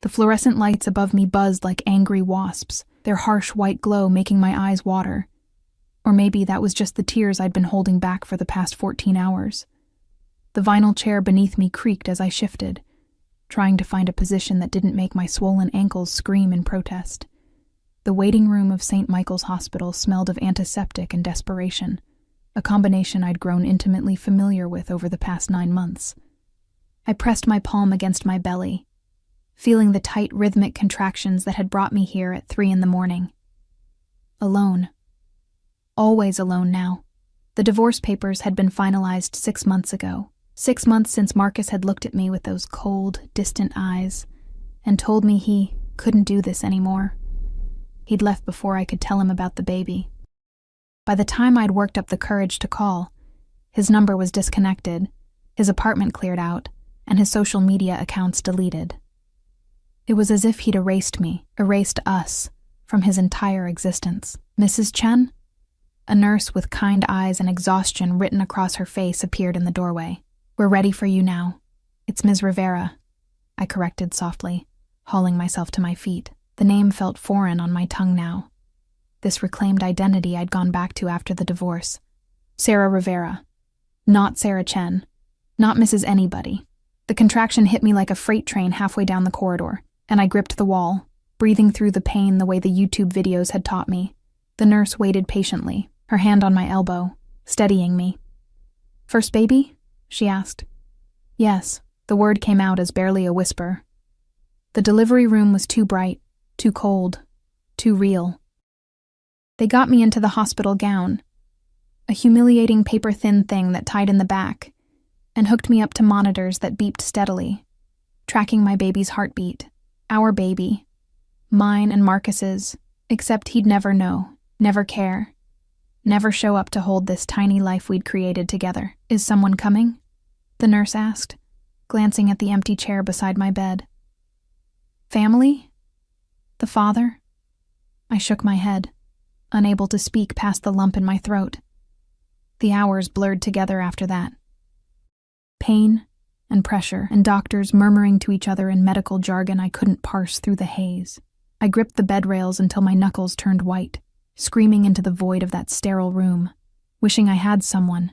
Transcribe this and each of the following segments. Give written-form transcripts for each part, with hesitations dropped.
The fluorescent lights above me buzzed like angry wasps, their harsh white glow making my eyes water. Or maybe that was just the tears I'd been holding back for the past 14 hours. The vinyl chair beneath me creaked as I shifted, trying to find a position that didn't make my swollen ankles scream in protest. The waiting room of St. Michael's Hospital smelled of antiseptic and desperation, a combination I'd grown intimately familiar with over the past 9 months. I pressed my palm against my belly, feeling the tight rhythmic contractions that had brought me here at 3 a.m. Alone. Always alone now. The divorce papers had been finalized 6 months ago. 6 months since Marcus had looked at me with those cold, distant eyes and told me he couldn't do this anymore. He'd left before I could tell him about the baby. By the time I'd worked up the courage to call, his number was disconnected, his apartment cleared out, and his social media accounts deleted. It was as if he'd erased me, erased us, from his entire existence. Mrs. Chen? A nurse with kind eyes and exhaustion written across her face appeared in the doorway. "We're ready for you now. It's Ms. Rivera," I corrected softly, hauling myself to my feet. The name felt foreign on my tongue now. This reclaimed identity I'd gone back to after the divorce. Sarah Rivera. Not Sarah Chen. Not Mrs. Anybody. The contraction hit me like a freight train halfway down the corridor, and I gripped the wall, breathing through the pain the way the YouTube videos had taught me. The nurse waited patiently, her hand on my elbow, steadying me. "First baby?" she asked. Yes, the word came out as barely a whisper. The delivery room was too bright, too cold, too real. They got me into the hospital gown, a humiliating paper-thin thing that tied in the back, and hooked me up to monitors that beeped steadily, tracking my baby's heartbeat. Our baby. Mine and Marcus's, except he'd never know, never care, never show up to hold this tiny life we'd created together. "Is someone coming?" the nurse asked, glancing at the empty chair beside my bed. "Family? The father?" I shook my head, unable to speak past the lump in my throat. The hours blurred together after that. Pain and pressure and doctors murmuring to each other in medical jargon I couldn't parse through the haze. I gripped the bed rails until my knuckles turned white, screaming into the void of that sterile room, wishing I had someone,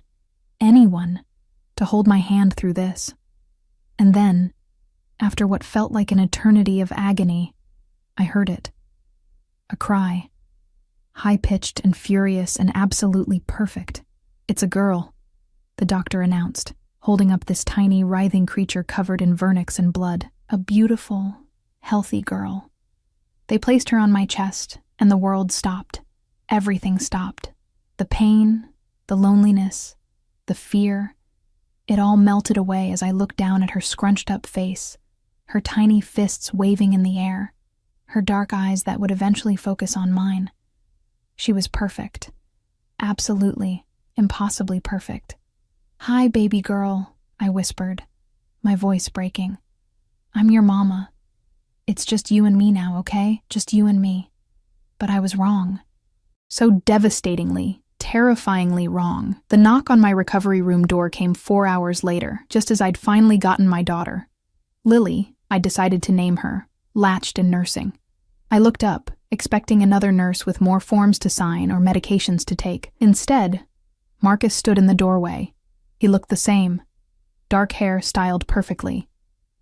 anyone, to hold my hand through this. And then, after what felt like an eternity of agony, I heard it. A cry. High-pitched and furious and absolutely perfect. "It's a girl," the doctor announced, holding up this tiny, writhing creature covered in vernix and blood. A beautiful, healthy girl. They placed her on my chest, and the world stopped. Everything stopped. The pain, the loneliness, the fear. It all melted away as I looked down at her scrunched-up face, her tiny fists waving in the air, her dark eyes that would eventually focus on mine. She was perfect. Absolutely, impossibly perfect. "Hi, baby girl," I whispered, my voice breaking. "I'm your mama. It's just you and me now, okay? Just you and me." But I was wrong. So devastatingly, terrifyingly wrong. The knock on my recovery room door came 4 hours later, just as I'd finally gotten my daughter. Lily, I'd decided to name her, latched in nursing. I looked up, expecting another nurse with more forms to sign or medications to take. Instead, Marcus stood in the doorway. He looked the same. Dark hair styled perfectly.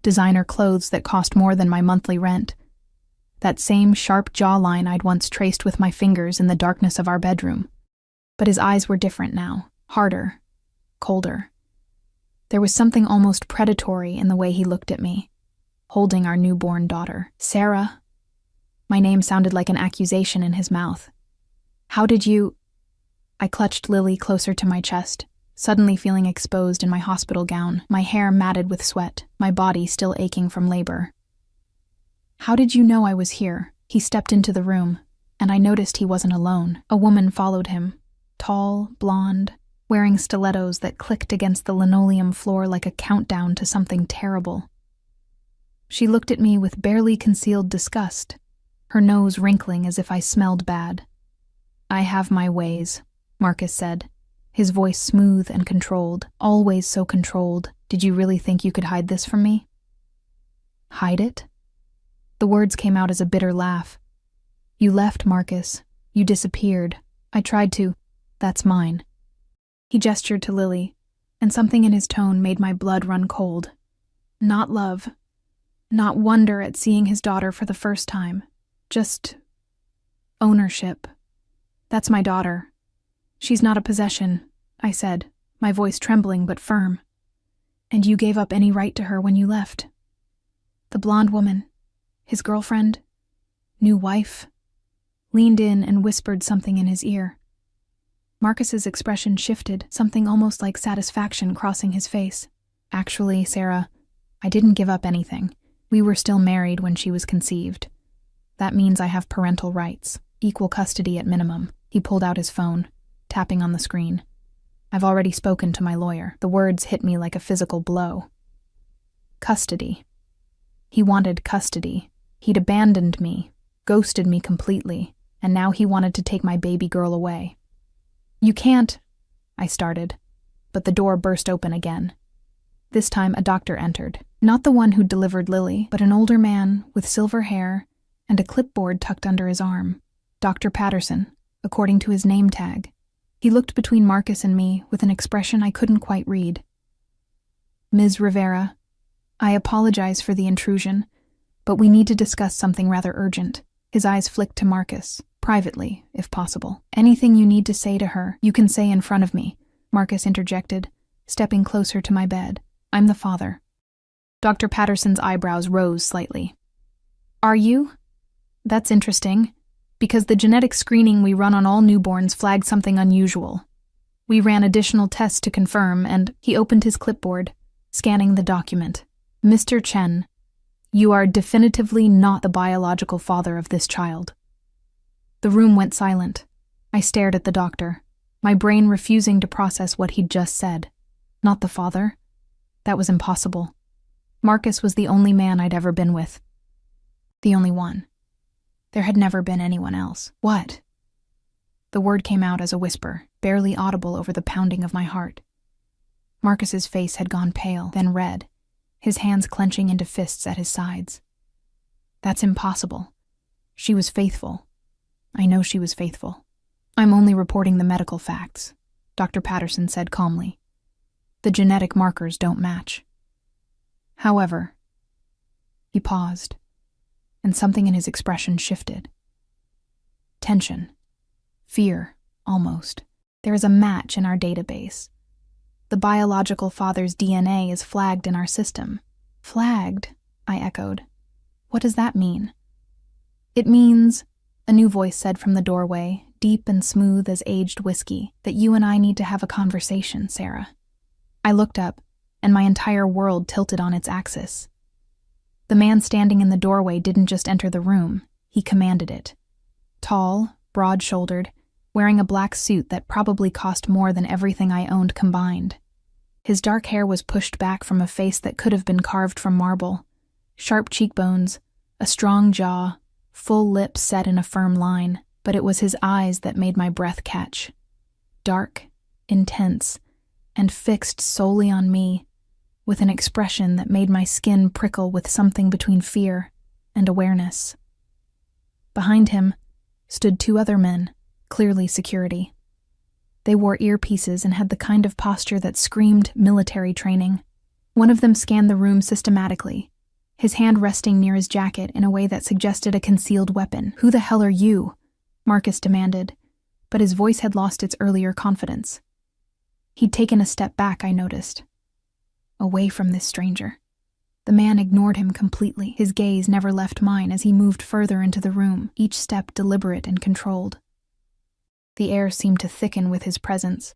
Designer clothes that cost more than my monthly rent. That same sharp jawline I'd once traced with my fingers in the darkness of our bedroom. But his eyes were different now, harder, colder. There was something almost predatory in the way he looked at me, holding our newborn daughter. "Sarah." My name sounded like an accusation in his mouth. "How did you—" I clutched Lily closer to my chest, suddenly feeling exposed in my hospital gown, my hair matted with sweat, my body still aching from labor. "How did you know I was here?" He stepped into the room, and I noticed he wasn't alone. A woman followed him, tall, blonde, wearing stilettos that clicked against the linoleum floor like a countdown to something terrible. She looked at me with barely concealed disgust, her nose wrinkling as if I smelled bad. "I have my ways," Marcus said, his voice smooth and controlled, always so controlled. "Did you really think you could hide this from me?" "Hide it?" The words came out as a bitter laugh. You left, Marcus. You disappeared. I tried to. That's mine. He gestured to Lily, and something in his tone made my blood run cold. Not love. Not wonder at seeing his daughter for the first time. Just ownership. That's my daughter. She's not a possession, I said, my voice trembling but firm. And you gave up any right to her when you left. The blonde woman, his girlfriend, new wife, leaned in and whispered something in his ear. Marcus's expression shifted, something almost like satisfaction crossing his face. Actually, Sarah, I didn't give up anything. We were still married when she was conceived. That means I have parental rights, equal custody at minimum. He pulled out his phone, tapping on the screen. I've already spoken to my lawyer. The words hit me like a physical blow. Custody. He wanted custody. He'd abandoned me, ghosted me completely, and now he wanted to take my baby girl away. You can't, I started, but the door burst open again. This time a doctor entered, not the one who delivered Lily, but an older man with silver hair and a clipboard tucked under his arm. Dr. Patterson, according to his name tag. He looked between Marcus and me with an expression I couldn't quite read. Ms. Rivera, I apologize for the intrusion, but we need to discuss something rather urgent. His eyes flicked to Marcus, privately, if possible. Anything you need to say to her, you can say in front of me, Marcus interjected, stepping closer to my bed. I'm the father. Dr. Patterson's eyebrows rose slightly. Are you? That's interesting, because the genetic screening we run on all newborns flagged something unusual. We ran additional tests to confirm, and he opened his clipboard, scanning the document. Mr. Chen, you are definitively not the biological father of this child. The room went silent. I stared at the doctor, my brain refusing to process what he'd just said. Not the father? That was impossible. Marcus was the only man I'd ever been with. The only one. There had never been anyone else. What? The word came out as a whisper, barely audible over the pounding of my heart. Marcus's face had gone pale, then red, his hands clenching into fists at his sides. That's impossible. She was faithful. I know she was faithful. I'm only reporting the medical facts, Dr. Patterson said calmly. The genetic markers don't match. However, he paused, and something in his expression shifted. Tension. Fear, almost. There is a match in our database. The biological father's DNA is flagged in our system. Flagged, I echoed. What does that mean? It means, a new voice said from the doorway, deep and smooth as aged whiskey, that you and I need to have a conversation, Sarah. I looked up, and my entire world tilted on its axis. The man standing in the doorway didn't just enter the room, he commanded it. Tall, broad-shouldered, wearing a black suit that probably cost more than everything I owned combined. His dark hair was pushed back from a face that could have been carved from marble. Sharp cheekbones, a strong jaw, full lips set in a firm line, but it was his eyes that made my breath catch. Dark, intense, and fixed solely on me, with an expression that made my skin prickle with something between fear and awareness. Behind him stood two other men, clearly security. They wore earpieces and had the kind of posture that screamed military training. One of them scanned the room systematically, his hand resting near his jacket in a way that suggested a concealed weapon. Who the hell are you? Marcus demanded, but his voice had lost its earlier confidence. He'd taken a step back, I noticed. Away from this stranger. The man ignored him completely. His gaze never left mine as he moved further into the room, each step deliberate and controlled. The air seemed to thicken with his presence,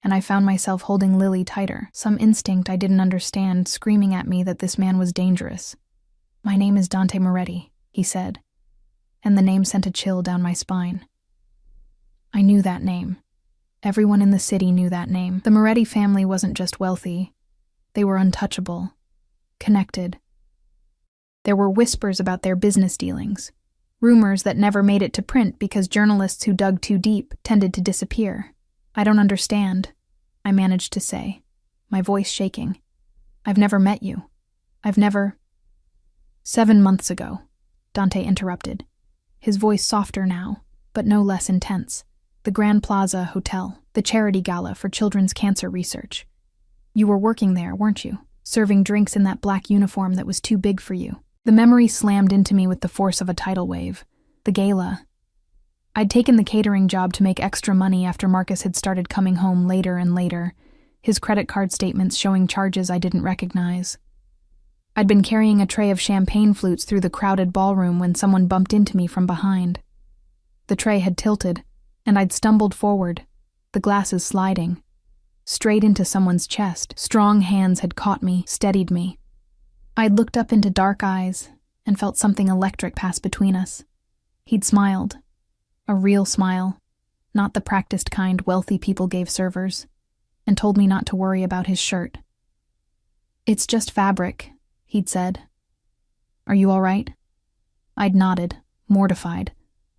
and I found myself holding Lily tighter, some instinct I didn't understand screaming at me that this man was dangerous. My name is Dante Moretti, he said, and the name sent a chill down my spine. I knew that name. Everyone in the city knew that name. The Moretti family wasn't just wealthy. They were untouchable, connected. There were whispers about their business dealings, rumors that never made it to print because journalists who dug too deep tended to disappear. I don't understand, I managed to say, my voice shaking. I've never met you. 7 months ago, Dante interrupted, his voice softer now, but no less intense. The Grand Plaza Hotel, the charity gala for children's cancer research. You were working there, weren't you? Serving drinks in that black uniform that was too big for you. The memory slammed into me with the force of a tidal wave. The gala. I'd taken the catering job to make extra money after Marcus had started coming home later and later, his credit card statements showing charges I didn't recognize. I'd been carrying a tray of champagne flutes through the crowded ballroom when someone bumped into me from behind. The tray had tilted, and I'd stumbled forward, the glasses sliding, straight into someone's chest. Strong hands had caught me, steadied me. I'd looked up into dark eyes and felt something electric pass between us. He'd smiled. A real smile, not the practiced kind wealthy people gave servers, and told me not to worry about his shirt. "It's just fabric," he'd said. "Are you all right?" I'd nodded, mortified,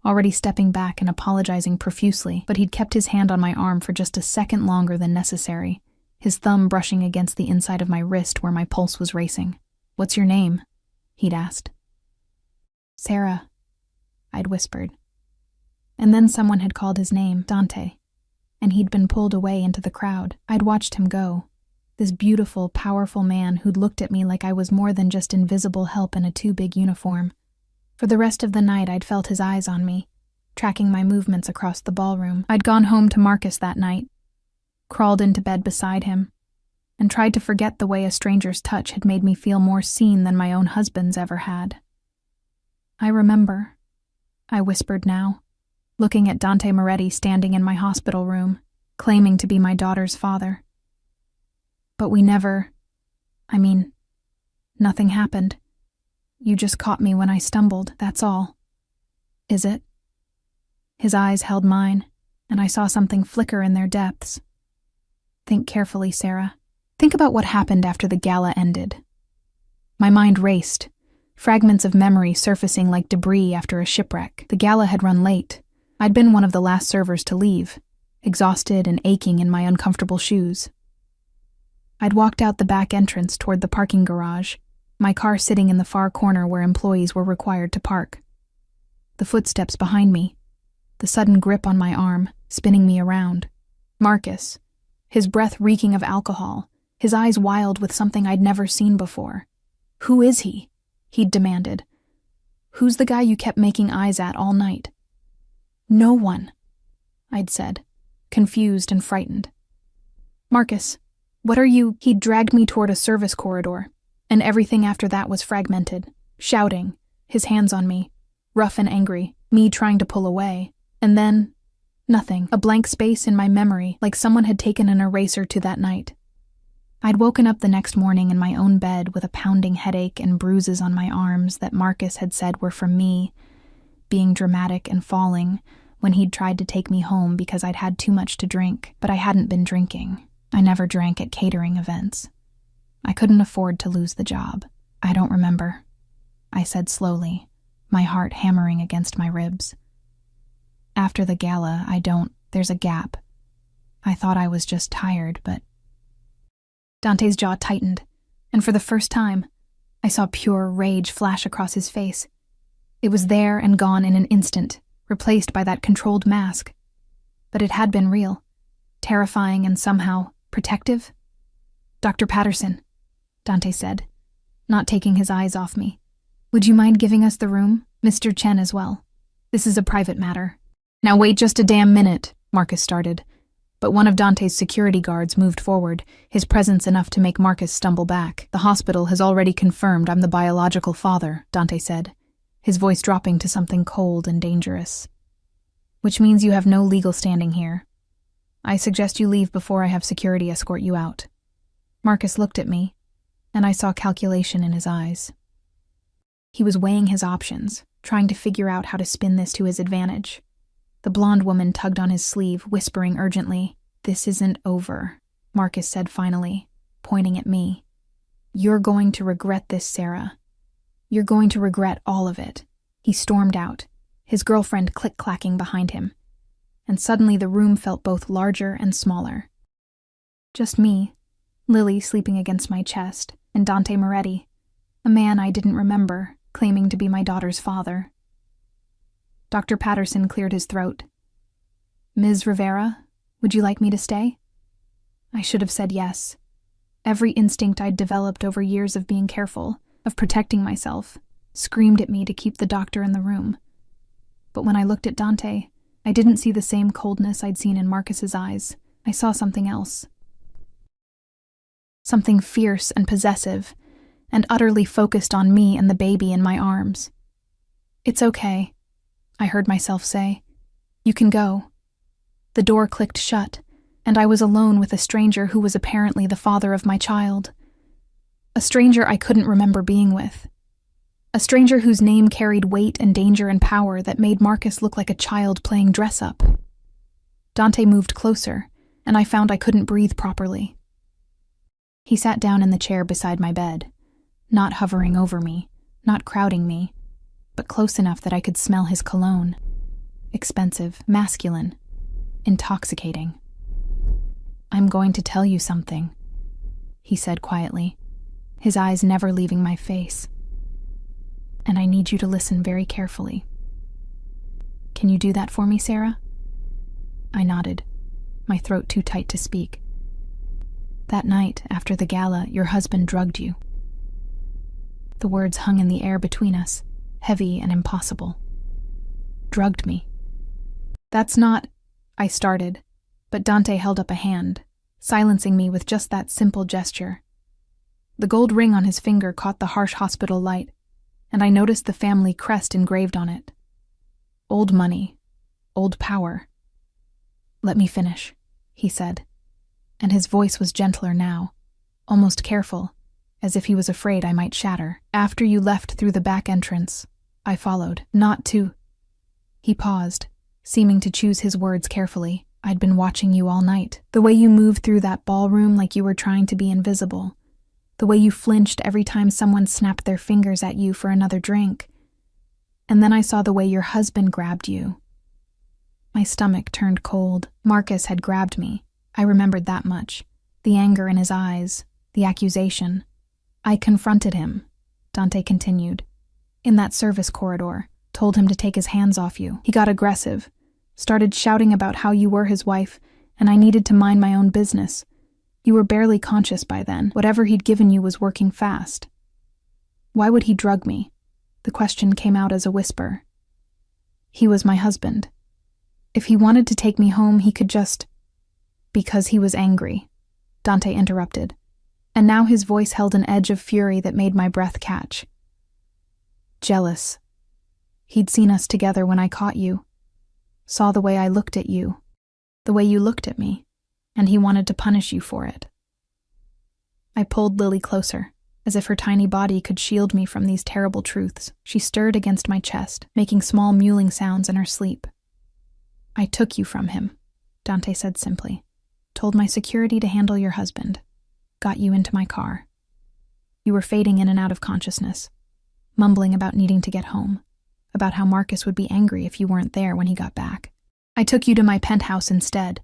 already stepping back and apologizing profusely, but he'd kept his hand on my arm for just a second longer than necessary, his thumb brushing against the inside of my wrist where my pulse was racing. "What's your name?" he'd asked. "Sarah," I'd whispered. And then someone had called his name, Dante, and he'd been pulled away into the crowd. I'd watched him go, this beautiful, powerful man who'd looked at me like I was more than just invisible help in a too-big uniform. For the rest of the night, I'd felt his eyes on me, tracking my movements across the ballroom. I'd gone home to Marcus that night, crawled into bed beside him, and tried to forget the way a stranger's touch had made me feel more seen than my own husband's ever had. "I remember," I whispered now, looking at Dante Moretti standing in my hospital room, claiming to be my daughter's father. "But we never... nothing happened. You just caught me when I stumbled, that's all." "Is it?" His eyes held mine, and I saw something flicker in their depths. "Think carefully, Sarah. Think about what happened after the gala ended." My mind raced, fragments of memory surfacing like debris after a shipwreck. The gala had run late. I'd been one of the last servers to leave, exhausted and aching in my uncomfortable shoes. I'd walked out the back entrance toward the parking garage, my car sitting in the far corner where employees were required to park. The footsteps behind me, the sudden grip on my arm, spinning me around. Marcus, his breath reeking of alcohol, his eyes wild with something I'd never seen before. "Who is he?" he'd demanded. "Who's the guy you kept making eyes at all night?" "No one," I'd said, confused and frightened. "Marcus, what are you—" He'd dragged me toward a service corridor, and everything after that was fragmented, shouting, his hands on me, rough and angry, me trying to pull away. And then, nothing, a blank space in my memory, like someone had taken an eraser to that night. I'd woken up the next morning in my own bed with a pounding headache and bruises on my arms that Marcus had said were from me, being dramatic and falling when he'd tried to take me home because I'd had too much to drink, but I hadn't been drinking. I never drank at catering events. I couldn't afford to lose the job. "I don't remember," I said slowly, my heart hammering against my ribs. "After the gala, there's a gap. I thought I was just tired, but..." Dante's jaw tightened, and for the first time, I saw pure rage flash across his face. It was there and gone in an instant, replaced by that controlled mask. But it had been real, terrifying and somehow protective. "Dr. Patterson," Dante said, not taking his eyes off me. "Would you mind giving us the room? Mr. Chen as well. This is a private matter." "Now wait just a damn minute," Marcus started. But one of Dante's security guards moved forward, his presence enough to make Marcus stumble back. "The hospital has already confirmed I'm the biological father," Dante said, his voice dropping to something cold and dangerous. "Which means you have no legal standing here. I suggest you leave before I have security escort you out." Marcus looked at me, and I saw calculation in his eyes. He was weighing his options, trying to figure out how to spin this to his advantage. The blonde woman tugged on his sleeve, whispering urgently. "This isn't over," Marcus said finally, pointing at me. "You're going to regret this, Sarah. You're going to regret all of it." He stormed out, his girlfriend click-clacking behind him, and suddenly the room felt both larger and smaller. Just me, Lily sleeping against my chest, and Dante Moretti, a man I didn't remember, claiming to be my daughter's father. Dr. Patterson cleared his throat. "Ms. Rivera, would you like me to stay?" I should have said yes. Every instinct I'd developed over years of being careful, of protecting myself, screamed at me to keep the doctor in the room. But when I looked at Dante, I didn't see the same coldness I'd seen in Marcus's eyes. I saw something else. Something fierce and possessive, and utterly focused on me and the baby in my arms. "It's okay," I heard myself say. "You can go." The door clicked shut, and I was alone with a stranger who was apparently the father of my child. A stranger I couldn't remember being with. A stranger whose name carried weight and danger and power that made Marcus look like a child playing dress-up. Dante moved closer, and I found I couldn't breathe properly. He sat down in the chair beside my bed, not hovering over me, not crowding me, but close enough that I could smell his cologne. Expensive, masculine, intoxicating. "I'm going to tell you something," he said quietly, his eyes never leaving my face. "And I need you to listen very carefully. Can you do that for me, Sarah?" I nodded, my throat too tight to speak. "That night, after the gala, your husband drugged you." The words hung in the air between us, heavy and impossible. "Drugged me." "That's not—" I started, but Dante held up a hand, silencing me with just that simple gesture. The gold ring on his finger caught the harsh hospital light, and I noticed the family crest engraved on it. Old money, old power. "Let me finish," he said, and his voice was gentler now, almost careful, as if he was afraid I might shatter. "After you left through the back entrance, I followed, not to—" He paused, seeming to choose his words carefully. "I'd been watching you all night. The way you moved through that ballroom like you were trying to be invisible. The way you flinched every time someone snapped their fingers at you for another drink. And then I saw the way your husband grabbed you." My stomach turned cold. Marcus had grabbed me. I remembered that much. The anger in his eyes, the accusation. "I confronted him," Dante continued, "in that service corridor, told him to take his hands off you. He got aggressive, started shouting about how you were his wife, and I needed to mind my own business. You were barely conscious by then. Whatever he'd given you was working fast." "Why would he drug me?" The question came out as a whisper. "He was my husband. If he wanted to take me home, he could just—" "Because he was angry," Dante interrupted, and now his voice held an edge of fury that made my breath catch. "Jealous. He'd seen us together when I caught you. Saw the way I looked at you, the way you looked at me, and he wanted to punish you for it." I pulled Lily closer, as if her tiny body could shield me from these terrible truths. She stirred against my chest, making small mewling sounds in her sleep. "I took you from him," Dante said simply. "Told my security to handle your husband. Got you into my car. You were fading in and out of consciousness, mumbling about needing to get home, about how Marcus would be angry if you weren't there when he got back. I took you to my penthouse instead.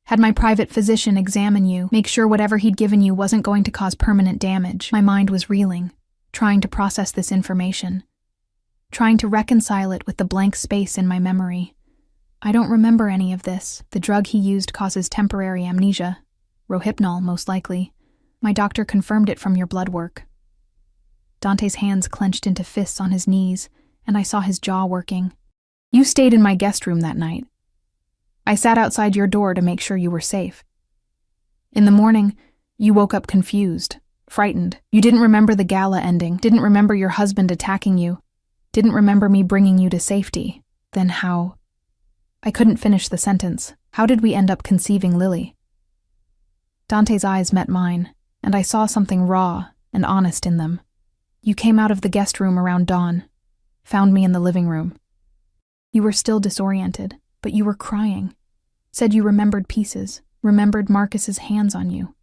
Had my private physician examine you, make sure whatever he'd given you wasn't going to cause permanent damage." My mind was reeling, trying to process this information, trying to reconcile it with the blank space in my memory. "I don't remember any of this. The drug he used causes temporary amnesia. Rohypnol, most likely. My doctor confirmed it from your blood work." Dante's hands clenched into fists on his knees, and I saw his jaw working. "You stayed in my guest room that night. I sat outside your door to make sure you were safe. In the morning, you woke up confused, frightened. You didn't remember the gala ending, didn't remember your husband attacking you, didn't remember me bringing you to safety. Then how—" I couldn't finish the sentence. "How did we end up conceiving Lily?" Dante's eyes met mine, and I saw something raw and honest in them. "You came out of the guest room around dawn, found me in the living room. You were still disoriented, but you were crying. Said you remembered pieces, remembered Marcus's hands on you.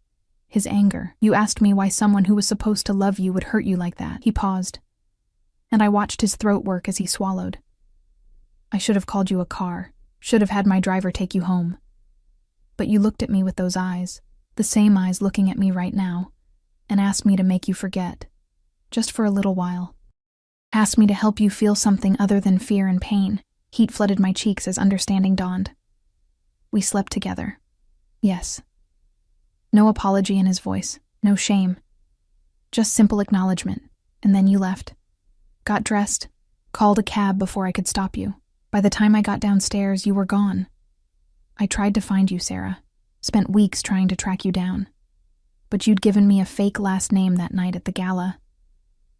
His anger. You asked me why someone who was supposed to love you would hurt you like that." He paused, and I watched his throat work as he swallowed. "I should have called you a car, should have had my driver take you home. But you looked at me with those eyes, the same eyes looking at me right now, and asked me to make you forget, just for a little while. Asked me to help you feel something other than fear and pain. Heat flooded my cheeks as understanding dawned. We slept together. Yes. No apology in his voice, no shame. Just simple acknowledgement, and then you left. Got dressed, called a cab before I could stop you. By the time I got downstairs, you were gone. I tried to find you, Sarah. Spent weeks trying to track you down. But you'd given me a fake last name that night at the gala.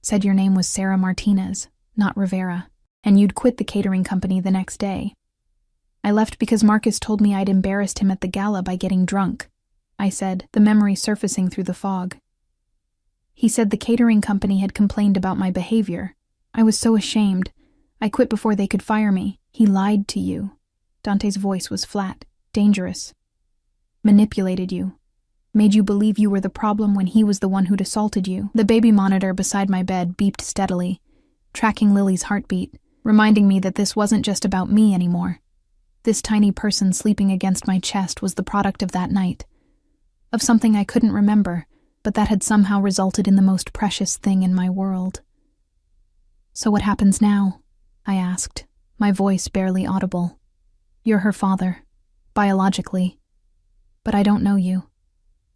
Said your name was Sarah Martinez, not Rivera, and you'd quit the catering company the next day. I left because Marcus told me I'd embarrassed him at the gala by getting drunk. I said, the memory surfacing through the fog. He said the catering company had complained about my behavior. I was so ashamed. I quit before they could fire me. He lied to you. Dante's voice was flat, dangerous. Manipulated you. Made you believe you were the problem when he was the one who'd assaulted you. The baby monitor beside my bed beeped steadily, tracking Lily's heartbeat, reminding me that this wasn't just about me anymore. This tiny person sleeping against my chest was the product of that night. Of something I couldn't remember, but that had somehow resulted in the most precious thing in my world. So what happens now? I asked, my voice barely audible. You're her father, biologically. But I don't know you.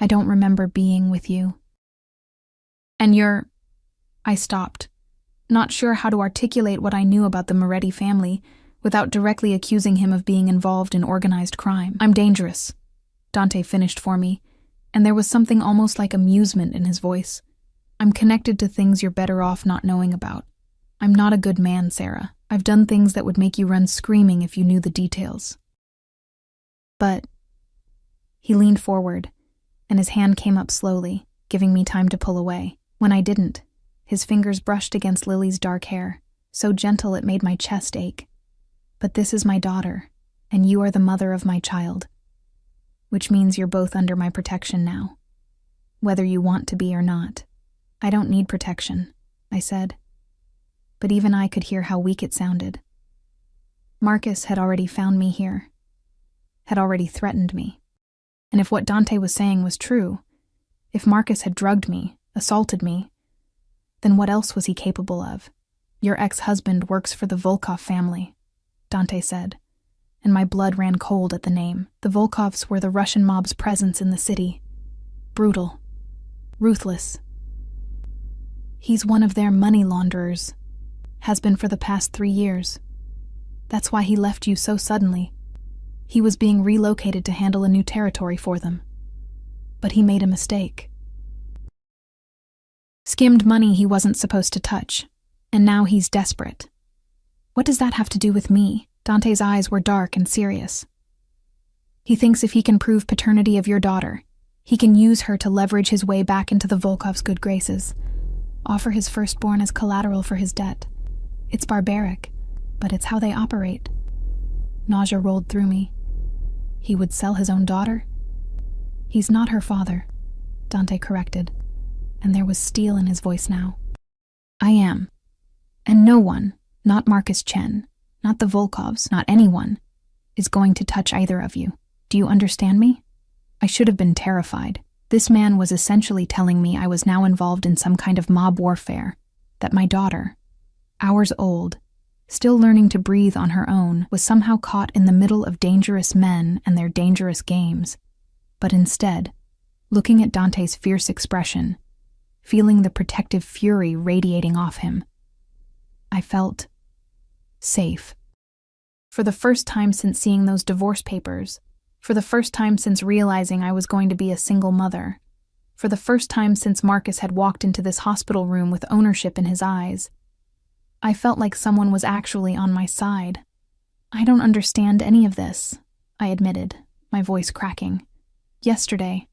I don't remember being with you. And I stopped, not sure how to articulate what I knew about the Moretti family without directly accusing him of being involved in organized crime. I'm dangerous, Dante finished for me, and there was something almost like amusement in his voice. I'm connected to things you're better off not knowing about. I'm not a good man, Sarah. I've done things that would make you run screaming if you knew the details. But he leaned forward, and his hand came up slowly, giving me time to pull away. When I didn't, his fingers brushed against Lily's dark hair, so gentle it made my chest ache. But this is my daughter, and you are the mother of my child, which means you're both under my protection now, whether you want to be or not. I don't need protection, I said. But even I could hear how weak it sounded. Marcus had already found me here, had already threatened me. And if what Dante was saying was true, if Marcus had drugged me, assaulted me, then what else was he capable of? Your ex-husband works for the Volkov family, Dante said, and my blood ran cold at the name. The Volkovs were the Russian mob's presence in the city. Brutal. Ruthless. He's one of their money launderers. Has been for the past 3 years. That's why he left you so suddenly. He was being relocated to handle a new territory for them. But he made a mistake. Skimmed money he wasn't supposed to touch, and now he's desperate. What does that have to do with me? Dante's eyes were dark and serious. He thinks if he can prove paternity of your daughter, he can use her to leverage his way back into the Volkov's good graces, offer his firstborn as collateral for his debt. It's barbaric, but it's how they operate. Nausea rolled through me. He would sell his own daughter? He's not her father, Dante corrected, and there was steel in his voice now. I am. And no one, not Marcus Chen, not the Volkovs, not anyone, is going to touch either of you. Do you understand me? I should have been terrified. This man was essentially telling me I was now involved in some kind of mob warfare, that my daughter, hours old, still learning to breathe on her own, was somehow caught in the middle of dangerous men and their dangerous games. But instead, looking at Dante's fierce expression, feeling the protective fury radiating off him, I felt safe. For the first time since seeing those divorce papers, for the first time since realizing I was going to be a single mother, for the first time since Marcus had walked into this hospital room with ownership in his eyes, I felt like someone was actually on my side. I don't understand any of this, I admitted, my voice cracking. Yesterday,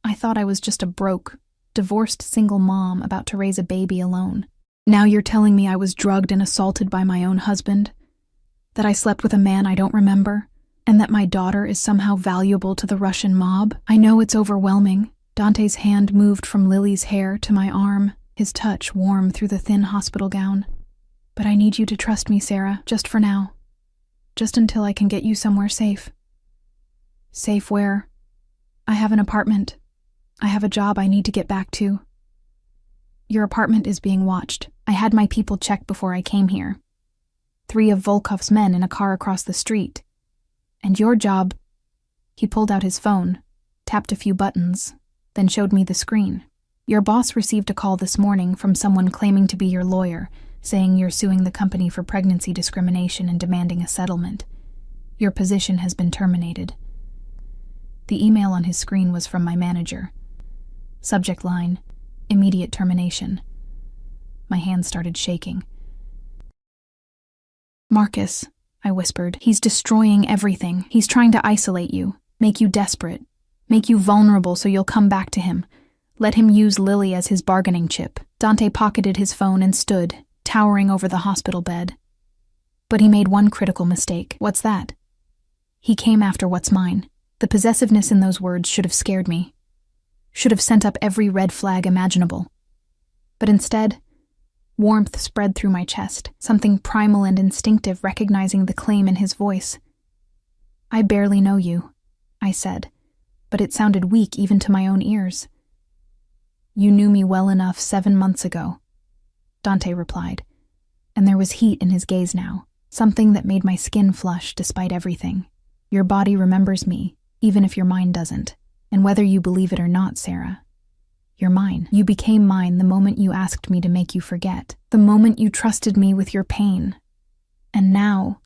I thought I was just a broke, divorced single mom about to raise a baby alone. Now you're telling me I was drugged and assaulted by my own husband, that I slept with a man I don't remember, and that my daughter is somehow valuable to the Russian mob? I know it's overwhelming. Dante's hand moved from Lily's hair to my arm, his touch warm through the thin hospital gown. But I need you to trust me, Sarah, just for now. Just until I can get you somewhere safe. Safe where? I have an apartment. I have a job I need to get back to. Your apartment is being watched. I had my people check before I came here. 3 of Volkov's men in a car across the street. And your job..." He pulled out his phone, tapped a few buttons, then showed me the screen. "Your boss received a call this morning from someone claiming to be your lawyer, saying you're suing the company for pregnancy discrimination and demanding a settlement. Your position has been terminated." The email on his screen was from my manager. Subject line, "Immediate termination." My hands started shaking. "Marcus," I whispered, "he's destroying everything. He's trying to isolate you, make you desperate, make you vulnerable so you'll come back to him. Let him use Lily as his bargaining chip." Dante pocketed his phone and stood, towering over the hospital bed. But he made one critical mistake. "What's that?" He came after what's mine. The possessiveness in those words should have scared me. Should have sent up every red flag imaginable. But instead, warmth spread through my chest, something primal and instinctive recognizing the claim in his voice. "I barely know you," I said, but it sounded weak even to my own ears. "You knew me well enough 7 months ago," Dante replied, and there was heat in his gaze now, something that made my skin flush despite everything. "Your body remembers me, even if your mind doesn't. And whether you believe it or not, Sarah, you're mine. You became mine the moment you asked me to make you forget, the moment you trusted me with your pain. And now..."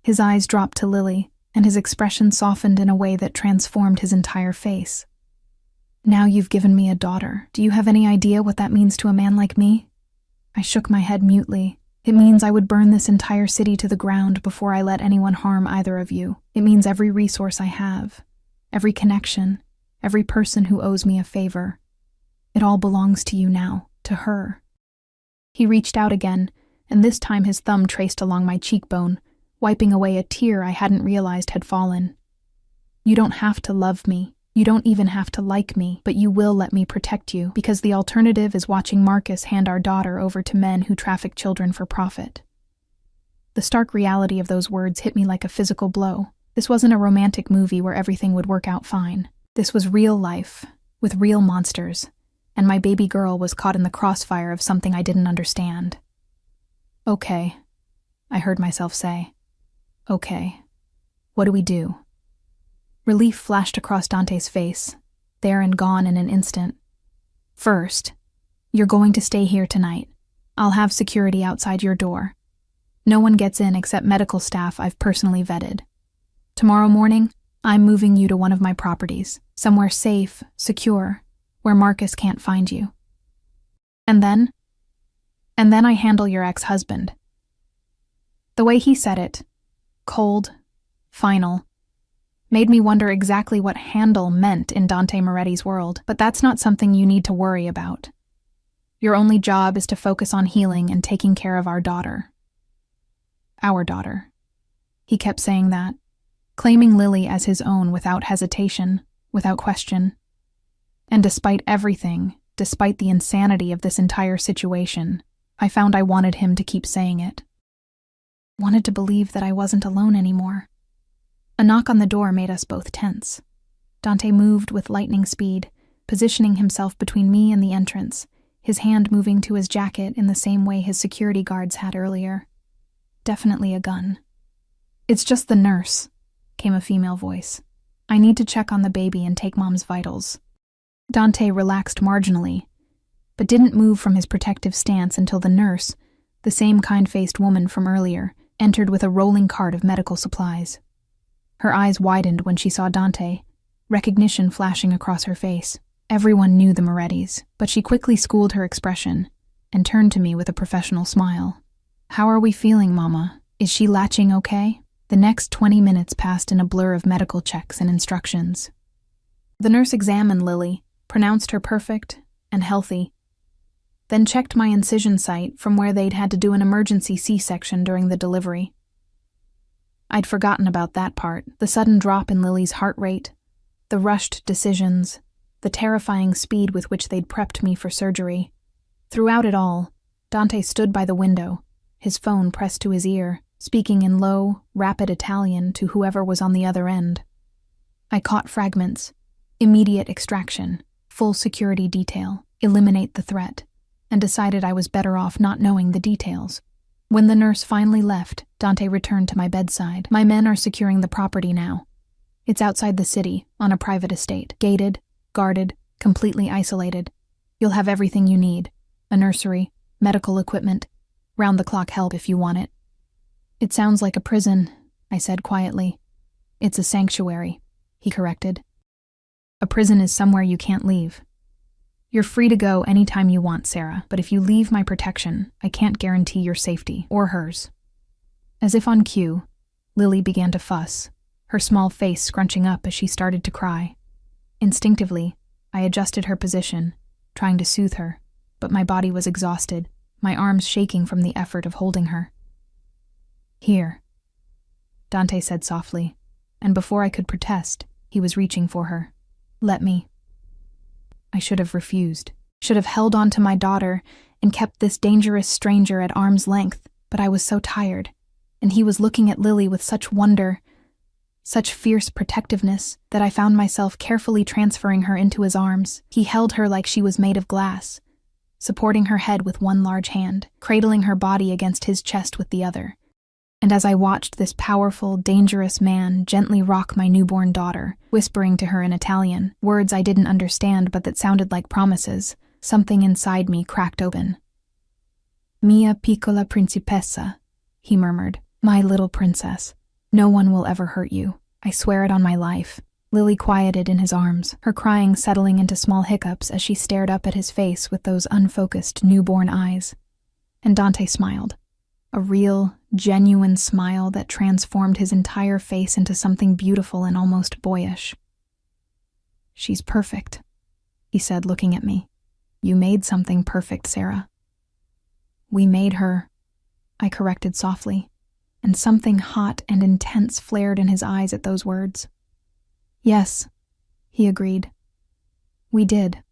His eyes dropped to Lily, and his expression softened in a way that transformed his entire face. "Now you've given me a daughter. Do you have any idea what that means to a man like me?" I shook my head mutely. "It means I would burn this entire city to the ground before I let anyone harm either of you. It means every resource I have, every connection, every person who owes me a favor. It all belongs to you now, to her." He reached out again, and this time his thumb traced along my cheekbone, wiping away a tear I hadn't realized had fallen. "You don't have to love me. You don't even have to like me, but you will let me protect you, because the alternative is watching Marcus hand our daughter over to men who traffic children for profit." The stark reality of those words hit me like a physical blow. This wasn't a romantic movie where everything would work out fine. This was real life, with real monsters, and my baby girl was caught in the crossfire of something I didn't understand. "Okay," I heard myself say. "Okay. What do we do?" Relief flashed across Dante's face, there and gone in an instant. "First, you're going to stay here tonight. I'll have security outside your door. No one gets in except medical staff I've personally vetted. Tomorrow morning, I'm moving you to one of my properties, somewhere safe, secure, where Marcus can't find you. And then I handle your ex-husband." The way he said it, cold, final, made me wonder exactly what handle meant in Dante Moretti's world, but that's not something you need to worry about. Your only job is to focus on healing and taking care of our daughter. Our daughter. He kept saying that, claiming Lily as his own without hesitation, without question. And despite everything, despite the insanity of this entire situation, I found I wanted him to keep saying it. Wanted to believe that I wasn't alone anymore. A knock on the door made us both tense. Dante moved with lightning speed, positioning himself between me and the entrance, his hand moving to his jacket in the same way his security guards had earlier. Definitely a gun. "It's just the nurse," came a female voice. "I need to check on the baby and take Mom's vitals." Dante relaxed marginally, but didn't move from his protective stance until the nurse, the same kind-faced woman from earlier, entered with a rolling cart of medical supplies. Her eyes widened when she saw Dante, recognition flashing across her face. Everyone knew the Morettis, but she quickly schooled her expression and turned to me with a professional smile. "How are we feeling, Mama? Is she latching okay?" The next 20 minutes passed in a blur of medical checks and instructions. The nurse examined Lily, pronounced her perfect and healthy, then checked my incision site from where they'd had to do an emergency C-section during the delivery. I'd forgotten about that part, the sudden drop in Lily's heart rate, the rushed decisions, the terrifying speed with which they'd prepped me for surgery. Throughout it all, Dante stood by the window, his phone pressed to his ear, speaking in low, rapid Italian to whoever was on the other end. I caught fragments. Immediate extraction, full security detail, eliminate the threat. and decided I was better off not knowing the details. When the nurse finally left, Dante returned to my bedside. My men are securing the property now. It's outside the city, on a private estate, gated, guarded, completely isolated. You'll have everything you need: a nursery, medical equipment, round-the-clock help if you want it. It sounds like a prison, I said quietly. It's a sanctuary, he corrected. A prison is somewhere you can't leave. You're free to go anytime you want, Sarah, but if you leave my protection, I can't guarantee your safety, or hers. As if on cue, Lily began to fuss, her small face scrunching up as she started to cry. Instinctively, I adjusted her position, trying to soothe her, but my body was exhausted, my arms shaking from the effort of holding her. Here, Dante said softly, and before I could protest, he was reaching for her. Let me. I should have refused, should have held on to my daughter and kept this dangerous stranger at arm's length, but I was so tired, and he was looking at Lily with such wonder, such fierce protectiveness, that I found myself carefully transferring her into his arms. He held her like she was made of glass, supporting her head with one large hand, cradling her body against his chest with the other. And as I watched this powerful, dangerous man gently rock my newborn daughter, whispering to her in Italian, words I didn't understand but that sounded like promises, something inside me cracked open. Mia piccola principessa, he murmured. My little princess. No one will ever hurt you. I swear it on my life. Lily quieted in his arms, her crying settling into small hiccups as she stared up at his face with those unfocused, newborn eyes. And Dante smiled. A real, genuine smile that transformed his entire face into something beautiful and almost boyish. She's perfect, he said, looking at me. You made something perfect, Sarah. We made her, I corrected softly, and something hot and intense flared in his eyes at those words. Yes, he agreed. We did.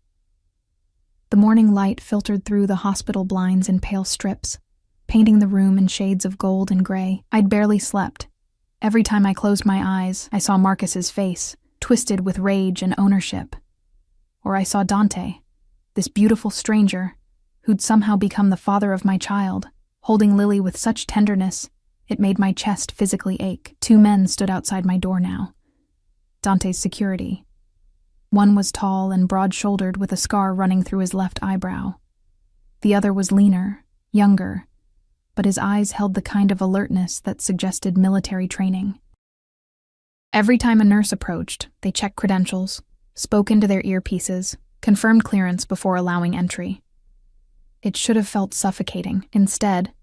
The morning light filtered through the hospital blinds in pale strips, painting the room in shades of gold and gray. I'd barely slept. Every time I closed my eyes, I saw Marcus's face, twisted with rage and ownership. Or I saw Dante, this beautiful stranger, who'd somehow become the father of my child, holding Lily with such tenderness, it made my chest physically ache. 2 men stood outside my door now. Dante's security. One was tall and broad-shouldered with a scar running through his left eyebrow. The other was leaner, younger, but his eyes held the kind of alertness that suggested military training. Every time a nurse approached, they checked credentials, spoke into their earpieces, confirmed clearance before allowing entry. It should have felt suffocating. Instead,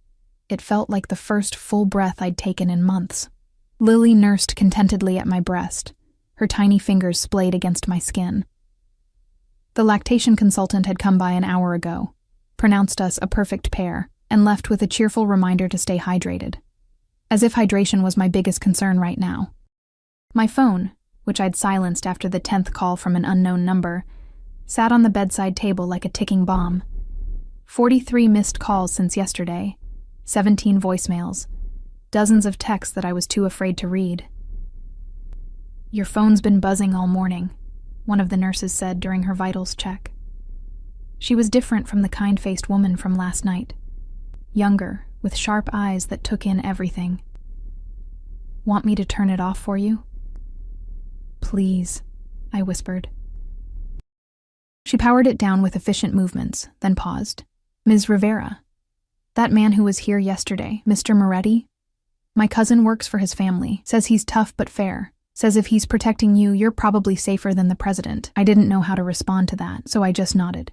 it felt like the first full breath I'd taken in months. Lily nursed contentedly at my breast, her tiny fingers splayed against my skin. The lactation consultant had come by an hour ago, pronounced us a perfect pair, and left with a cheerful reminder to stay hydrated. As if hydration was my biggest concern right now. My phone, which I'd silenced after the 10th call from an unknown number, sat on the bedside table like a ticking bomb. 43 missed calls since yesterday, 17 voicemails, dozens of texts that I was too afraid to read. Your phone's been buzzing all morning, one of the nurses said during her vitals check. She was different from the kind-faced woman from last night. Younger, with sharp eyes that took in everything. Want me to turn it off for you? Please, I whispered. She powered it down with efficient movements, then paused. Ms. Rivera. That man who was here yesterday, Mr. Moretti? My cousin works for his family, says he's tough but fair, says if he's protecting you, you're probably safer than the president. I didn't know how to respond to that, so I just nodded.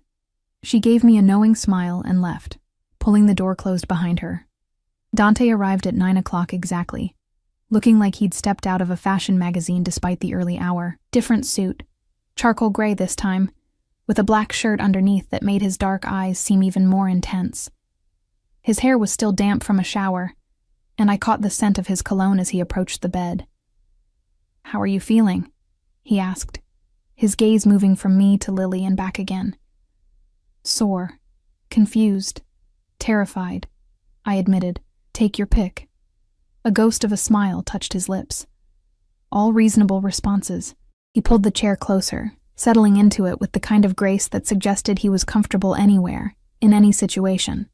She gave me a knowing smile and left, pulling the door closed behind her. Dante arrived at 9 o'clock exactly, looking like he'd stepped out of a fashion magazine despite the early hour. Different suit, charcoal gray this time, with a black shirt underneath that made his dark eyes seem even more intense. His hair was still damp from a shower, and I caught the scent of his cologne as he approached the bed. How are you feeling? He asked, his gaze moving from me to Lily and back again. Sore, confused, terrified, I admitted. Take your pick. A ghost of a smile touched his lips. All reasonable responses. He pulled the chair closer, settling into it with the kind of grace that suggested he was comfortable anywhere, in any situation.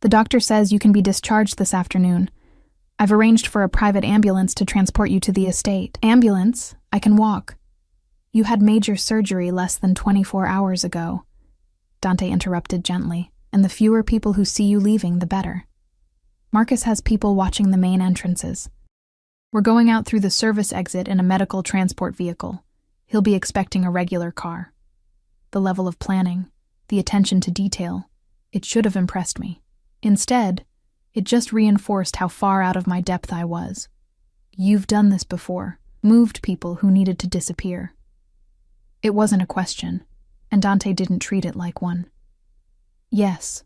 The doctor says you can be discharged this afternoon. I've arranged for a private ambulance to transport you to the estate. Ambulance? I can walk. You had major surgery less than 24 hours ago, Dante interrupted gently, and the fewer people who see you leaving, the better. Marcus has people watching the main entrances. We're going out through the service exit in a medical transport vehicle. He'll be expecting a regular car. The level of planning, the attention to detail, it should have impressed me. Instead, it just reinforced how far out of my depth I was. You've done this before, moved people who needed to disappear. It wasn't a question, and Dante didn't treat it like one. Yes.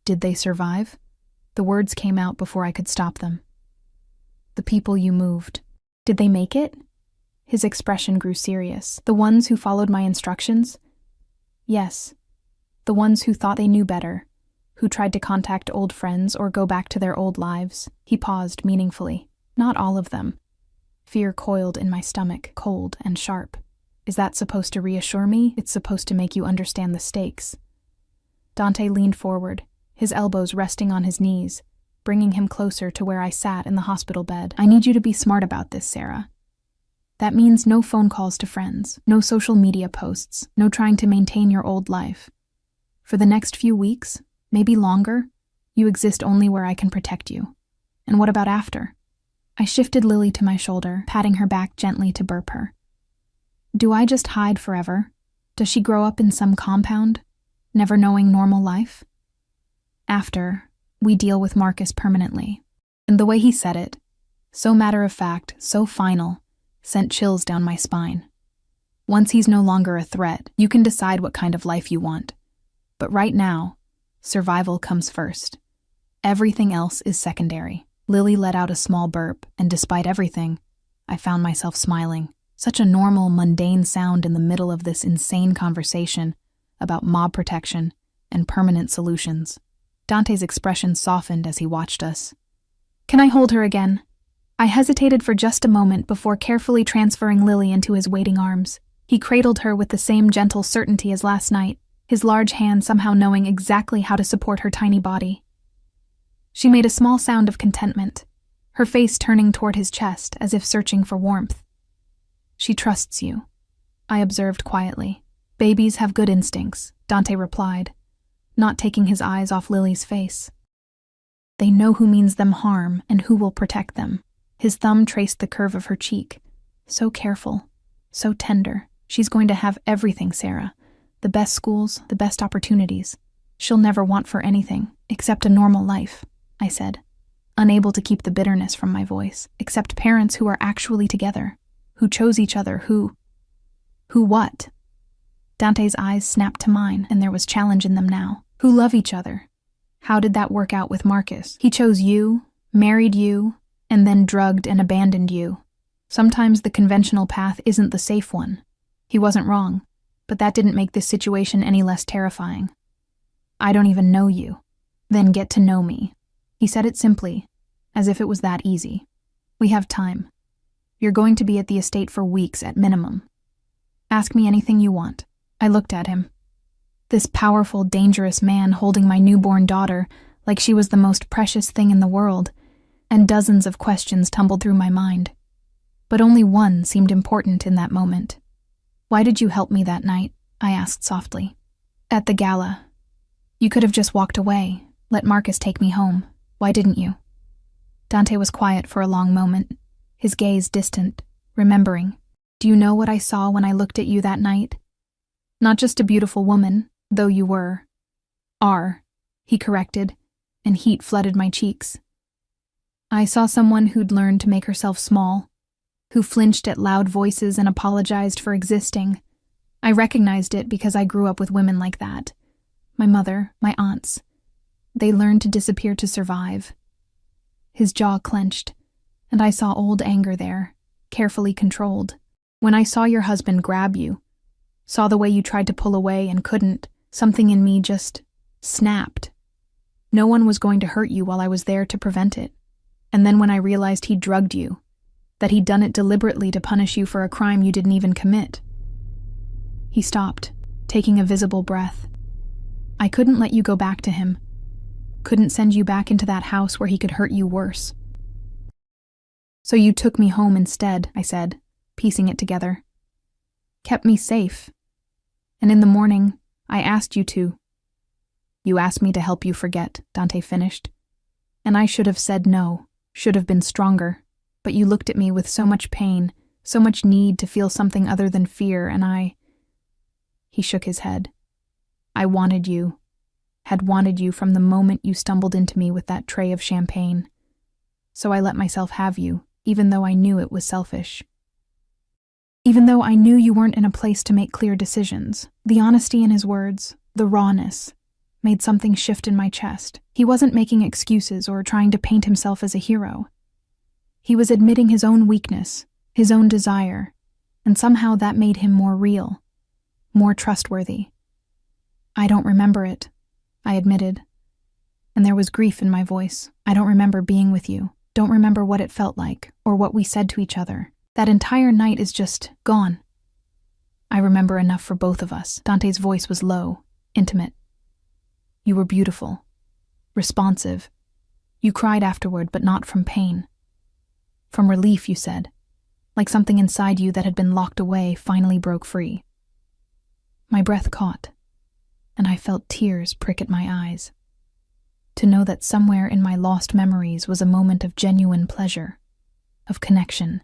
Did they survive? The words came out before I could stop them. The people you moved. Did they make it? His expression grew serious. The ones who followed my instructions? Yes. The ones who thought they knew better, who tried to contact old friends or go back to their old lives. He paused meaningfully. Not all of them. Fear coiled in my stomach, cold and sharp. Is that supposed to reassure me? It's supposed to make you understand the stakes. Dante leaned forward, his elbows resting on his knees, bringing him closer to where I sat in the hospital bed. I need you to be smart about this, Sarah. That means no phone calls to friends, no social media posts, no trying to maintain your old life. For the next few weeks, maybe longer, you exist only where I can protect you. And what about after? I shifted Lily to my shoulder, patting her back gently to burp her. Do I just hide forever? Does she grow up in some compound, never knowing normal life? After, we deal with Marcus permanently. And the way he said it, so matter-of-fact, so final, sent chills down my spine. Once he's no longer a threat, you can decide what kind of life you want. But right now, survival comes first. Everything else is secondary. Lily let out a small burp, and despite everything, I found myself smiling. Such a normal, mundane sound in the middle of this insane conversation about mob protection and permanent solutions. Dante's expression softened as he watched us. Can I hold her again? I hesitated for just a moment before carefully transferring Lily into his waiting arms. He cradled her with the same gentle certainty as last night, his large hand somehow knowing exactly how to support her tiny body. She made a small sound of contentment, her face turning toward his chest as if searching for warmth. She trusts you, I observed quietly. Babies have good instincts, Dante replied, not taking his eyes off Lily's face. They know who means them harm and who will protect them. His thumb traced the curve of her cheek. So careful, so tender. She's going to have everything, Sarah. The best schools, the best opportunities. She'll never want for anything, except a normal life, I said, unable to keep the bitterness from my voice, except parents who are actually together, who chose each other, who what? Dante's eyes snapped to mine, and there was challenge in them now. Who love each other. How did that work out with Marcus? He chose you, married you, and then drugged and abandoned you. Sometimes the conventional path isn't the safe one. He wasn't wrong, but that didn't make this situation any less terrifying. I don't even know you. Then get to know me. He said it simply, as if it was that easy. We have time. You're going to be at the estate for weeks at minimum. Ask me anything you want. I looked at him. This powerful, dangerous man holding my newborn daughter like she was the most precious thing in the world, and dozens of questions tumbled through my mind. But only one seemed important in that moment. Why did you help me that night? I asked softly. At the gala. You could have just walked away, let Marcus take me home. Why didn't you? Dante was quiet for a long moment, his gaze distant, remembering. Do you know what I saw when I looked at you that night? Not just a beautiful woman, though you were. Are, he corrected, and heat flooded my cheeks. I saw someone who'd learned to make herself small, who flinched at loud voices and apologized for existing. I recognized it because I grew up with women like that. My mother, my aunts. They learned to disappear to survive. His jaw clenched, and I saw old anger there, carefully controlled. When I saw your husband grab you, saw the way you tried to pull away and couldn't, something in me just snapped. No one was going to hurt you while I was there to prevent it. And then when I realized he drugged you, that he'd done it deliberately to punish you for a crime you didn't even commit. He stopped, taking a visible breath. I couldn't let you go back to him. Couldn't send you back into that house where he could hurt you worse. So you took me home instead, I said, piecing it together. Kept me safe. And in the morning, I asked you to. You asked me to help you forget, Dante finished. And I should have said no, should have been stronger, but you looked at me with so much pain, so much need to feel something other than fear, and He shook his head. I wanted you, had wanted you from the moment you stumbled into me with that tray of champagne. So I let myself have you, even though I knew it was selfish. Even though I knew you weren't in a place to make clear decisions, the honesty in his words, the rawness, made something shift in my chest. He wasn't making excuses or trying to paint himself as a hero. He was admitting his own weakness, his own desire, and somehow that made him more real, more trustworthy. I don't remember it, I admitted, and there was grief in my voice. I don't remember being with you, don't remember what it felt like, or what we said to each other. That entire night is just gone. I remember enough for both of us. Dante's voice was low, intimate. You were beautiful, responsive. You cried afterward, but not from pain. From relief, you said, like something inside you that had been locked away finally broke free. My breath caught, and I felt tears prick at my eyes. To know that somewhere in my lost memories was a moment of genuine pleasure, of connection.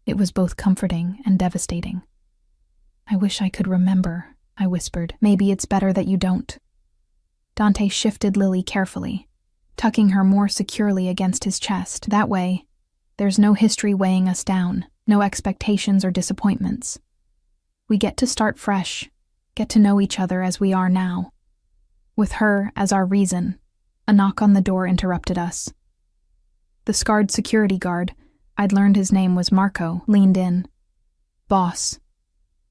It was both comforting and devastating. I wish I could remember, I whispered. Maybe it's better that you don't. Dante shifted Lily carefully, tucking her more securely against his chest. That way, there's no history weighing us down, no expectations or disappointments. We get to start fresh, get to know each other as we are now. With her as our reason, a knock on the door interrupted us. The scarred security guard, I'd learned his name was Marco, leaned in. Boss,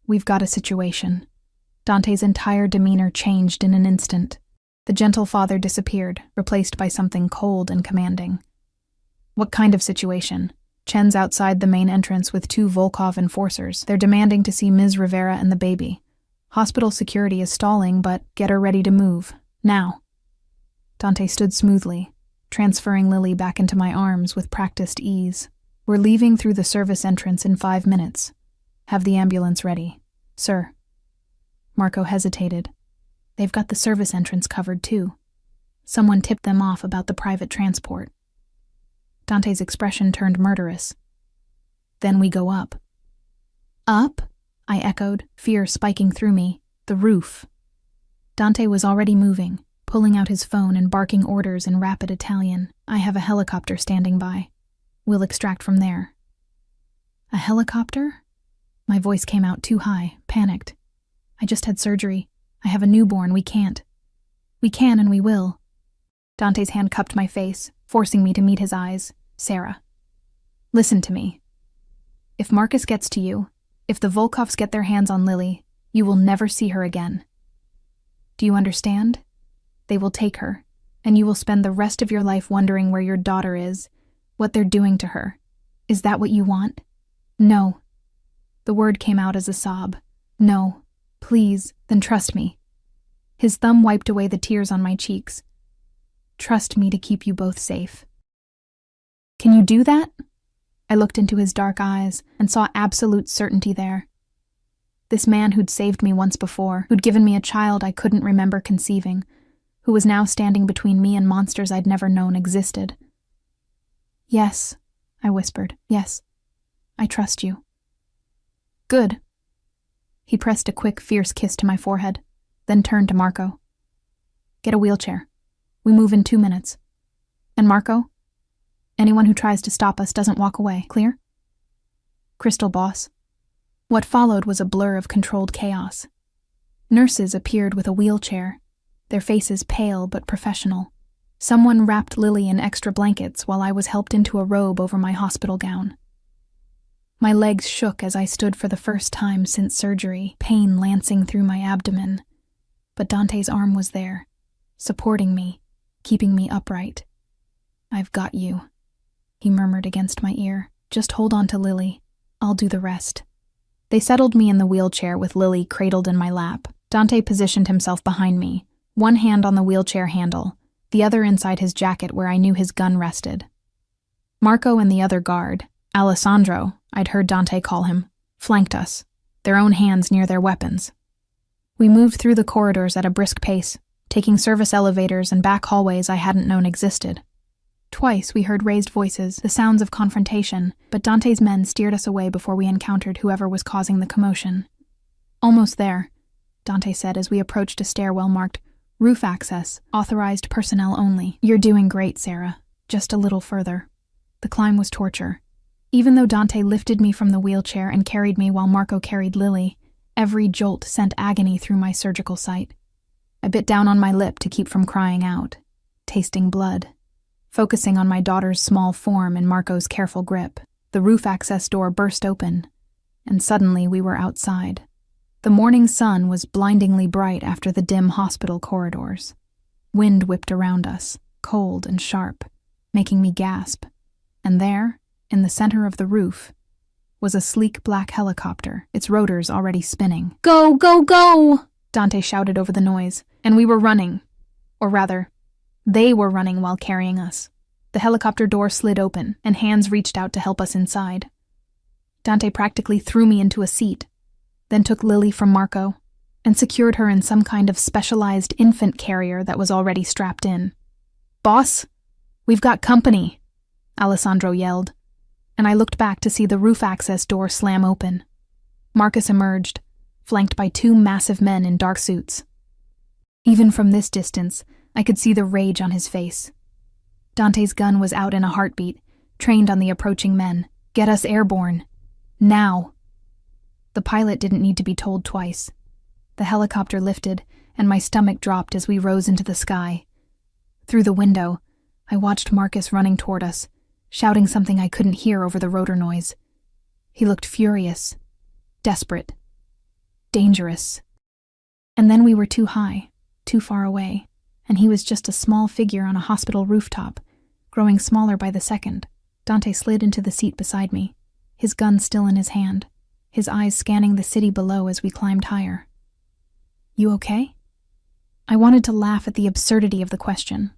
we've got a situation. Dante's entire demeanor changed in an instant. The gentle father disappeared, replaced by something cold and commanding. What kind of situation? Chen's outside the main entrance with 2 Volkov enforcers. They're demanding to see Ms. Rivera and the baby. Hospital security is stalling, but get her ready to move. Now. Dante stood smoothly, transferring Lily back into my arms with practiced ease. We're leaving through the service entrance in 5 minutes. Have the ambulance ready. Sir. Marco hesitated. They've got the service entrance covered too. Someone tipped them off about the private transport. Dante's expression turned murderous. Then we go up. Up? I echoed, fear spiking through me. The roof. Dante was already moving, pulling out his phone and barking orders in rapid Italian. I have a helicopter standing by. We'll extract from there. A helicopter? My voice came out too high, panicked. I just had surgery. I have a newborn, we can't. We can and we will. Dante's hand cupped my face, forcing me to meet his eyes. Sarah. Listen to me. If Marcus gets to you, if the Volkovs get their hands on Lily, you will never see her again. Do you understand? They will take her, and you will spend the rest of your life wondering where your daughter is, what they're doing to her. Is that what you want? No. The word came out as a sob. No. Please, then trust me. His thumb wiped away the tears on my cheeks. Trust me to keep you both safe. Can you do that? I looked into his dark eyes and saw absolute certainty there. This man who'd saved me once before, who'd given me a child I couldn't remember conceiving, who was now standing between me and monsters I'd never known existed. Yes, I whispered. Yes, I trust you. Good. He pressed a quick, fierce kiss to my forehead, then turned to Marco. Get a wheelchair. We move in 2 minutes. And Marco? Anyone who tries to stop us doesn't walk away, clear? Crystal, boss. What followed was a blur of controlled chaos. Nurses appeared with a wheelchair, their faces pale but professional. Someone wrapped Lily in extra blankets while I was helped into a robe over my hospital gown. My legs shook as I stood for the first time since surgery, pain lancing through my abdomen. But Dante's arm was there, supporting me, keeping me upright. I've got you, he murmured against my ear. Just hold on to Lily. I'll do the rest. They settled me in the wheelchair with Lily cradled in my lap. Dante positioned himself behind me, one hand on the wheelchair handle, the other inside his jacket where I knew his gun rested. Marco and the other guard, Alessandro, I'd heard Dante call him, flanked us, their own hands near their weapons. We moved through the corridors at a brisk pace, taking service elevators and back hallways I hadn't known existed. Twice we heard raised voices, the sounds of confrontation, but Dante's men steered us away before we encountered whoever was causing the commotion. "Almost there," Dante said as we approached a stairwell marked "Roof Access, Authorized Personnel Only." "You're doing great, Sarah. Just a little further." The climb was torture. Even though Dante lifted me from the wheelchair and carried me while Marco carried Lily, every jolt sent agony through my surgical site. I bit down on my lip to keep from crying out, tasting blood. Focusing on my daughter's small form in Marco's careful grip, the roof access door burst open, and suddenly we were outside. The morning sun was blindingly bright after the dim hospital corridors. Wind whipped around us, cold and sharp, making me gasp. And there, in the center of the roof, was a sleek black helicopter, its rotors already spinning. "Go, go, go!" Dante shouted over the noise, and we were running. Or rather, they were running while carrying us. The helicopter door slid open, and hands reached out to help us inside. Dante practically threw me into a seat, then took Lily from Marco, and secured her in some kind of specialized infant carrier that was already strapped in. "Boss, we've got company," Alessandro yelled, and I looked back to see the roof access door slam open. Marcus emerged, flanked by two massive men in dark suits. Even from this distance, I could see the rage on his face. Dante's gun was out in a heartbeat, trained on the approaching men. "Get us airborne. Now." The pilot didn't need to be told twice. The helicopter lifted, and my stomach dropped as we rose into the sky. Through the window, I watched Marcus running toward us, shouting something I couldn't hear over the rotor noise. He looked furious, desperate, dangerous. And then we were too high, too far away, and he was just a small figure on a hospital rooftop, growing smaller by the second. Dante slid into the seat beside me, his gun still in his hand, his eyes scanning the city below as we climbed higher. "You okay?" I wanted to laugh at the absurdity of the question.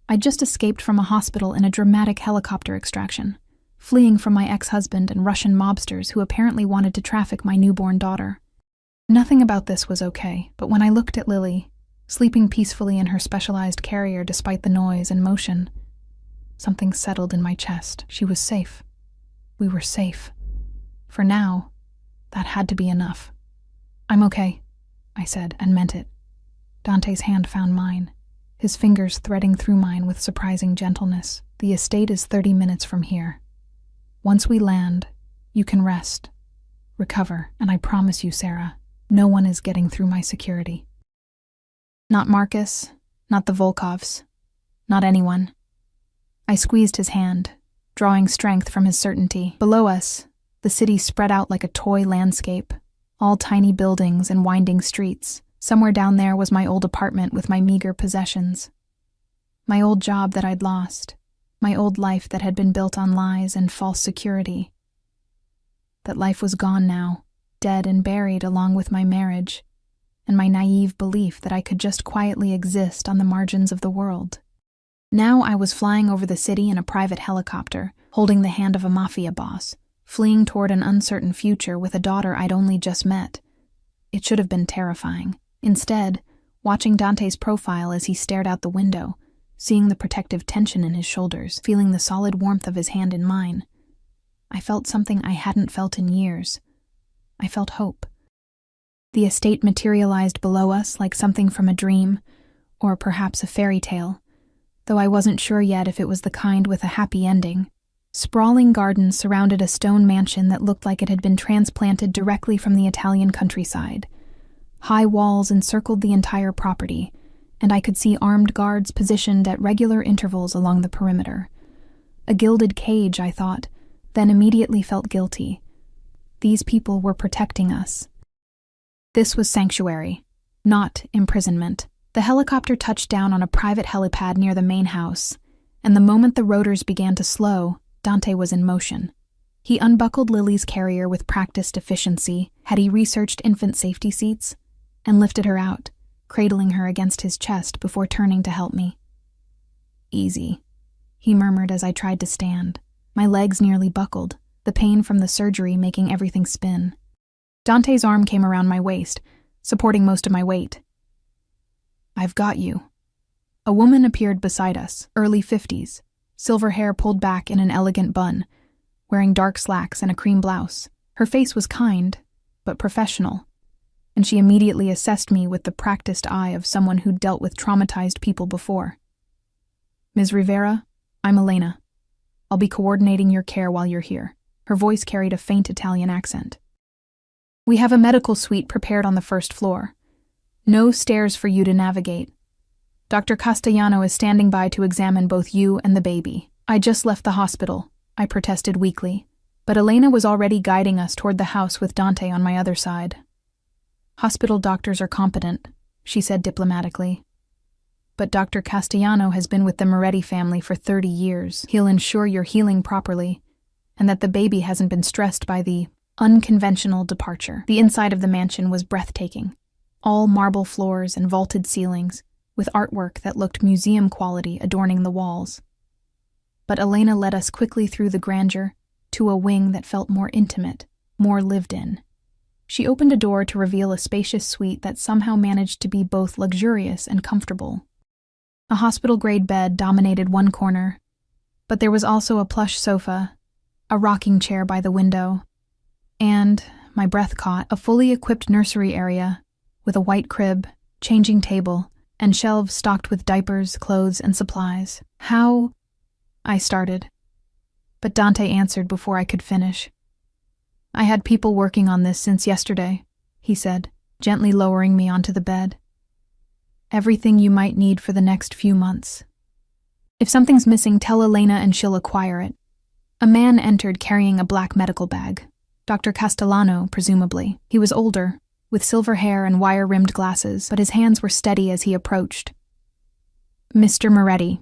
I'd just escaped from a hospital in a dramatic helicopter extraction, fleeing from my ex-husband and Russian mobsters who apparently wanted to traffic my newborn daughter. Nothing about this was okay, but when I looked at Lily, sleeping peacefully in her specialized carrier despite the noise and motion, something settled in my chest. She was safe. We were safe. For now, that had to be enough. "I'm okay," I said, and meant it. Dante's hand found mine, his fingers threading through mine with surprising gentleness. "The estate is 30 minutes from here. Once we land, you can rest, recover, and I promise you, Sarah, no one is getting through my security." Not Marcus, not the Volkovs, not anyone. I squeezed his hand, drawing strength from his certainty. Below us, the city spread out like a toy landscape, all tiny buildings and winding streets. Somewhere down there was my old apartment with my meager possessions. My old job that I'd lost. My old life that had been built on lies and false security. That life was gone now, dead and buried along with my marriage, and my naive belief that I could just quietly exist on the margins of the world. Now I was flying over the city in a private helicopter, holding the hand of a mafia boss, fleeing toward an uncertain future with a daughter I'd only just met. It should have been terrifying. Instead, watching Dante's profile as he stared out the window, seeing the protective tension in his shoulders, feeling the solid warmth of his hand in mine, I felt something I hadn't felt in years. I felt hope. The estate materialized below us like something from a dream, or perhaps a fairy tale, though I wasn't sure yet if it was the kind with a happy ending. Sprawling gardens surrounded a stone mansion that looked like it had been transplanted directly from the Italian countryside. High walls encircled the entire property, and I could see armed guards positioned at regular intervals along the perimeter. A gilded cage, I thought, then immediately felt guilty. These people were protecting us. This was sanctuary, not imprisonment. The helicopter touched down on a private helipad near the main house, and the moment the rotors began to slow, Dante was in motion. He unbuckled Lily's carrier with practiced efficiency, had he researched infant safety seats, and lifted her out, cradling her against his chest before turning to help me. "Easy," he murmured as I tried to stand. My legs nearly buckled, the pain from the surgery making everything spin. Dante's arm came around my waist, supporting most of my weight. "I've got you." A woman appeared beside us, early 50s, silver hair pulled back in an elegant bun, wearing dark slacks and a cream blouse. Her face was kind, but professional, and she immediately assessed me with the practiced eye of someone who'd dealt with traumatized people before. "Ms. Rivera, I'm Elena. I'll be coordinating your care while you're here." Her voice carried a faint Italian accent. "We have a medical suite prepared on the first floor. No stairs for you to navigate. Dr. Castellano is standing by to examine both you and the baby." "I just left the hospital," I protested weakly, but Elena was already guiding us toward the house with Dante on my other side. "Hospital doctors are competent," she said diplomatically. "But Dr. Castellano has been with the Moretti family for 30 years. He'll ensure you're healing properly, and that the baby hasn't been stressed by the unconventional departure." The inside of the mansion was breathtaking. All marble floors and vaulted ceilings, with artwork that looked museum quality adorning the walls. But Elena led us quickly through the grandeur to a wing that felt more intimate, more lived in. She opened a door to reveal a spacious suite that somehow managed to be both luxurious and comfortable. A hospital-grade bed dominated one corner, but there was also a plush sofa, a rocking chair by the window, and, my breath caught, a fully equipped nursery area with a white crib, changing table, and shelves stocked with diapers, clothes, and supplies. "How?" I started, but Dante answered before I could finish. "I had people working on this since yesterday," he said, gently lowering me onto the bed. "Everything you might need for the next few months. If something's missing, tell Elena and she'll acquire it." A man entered carrying a black medical bag. Dr. Castellano, presumably. He was older, with silver hair and wire-rimmed glasses, but his hands were steady as he approached. "Mr. Moretti,"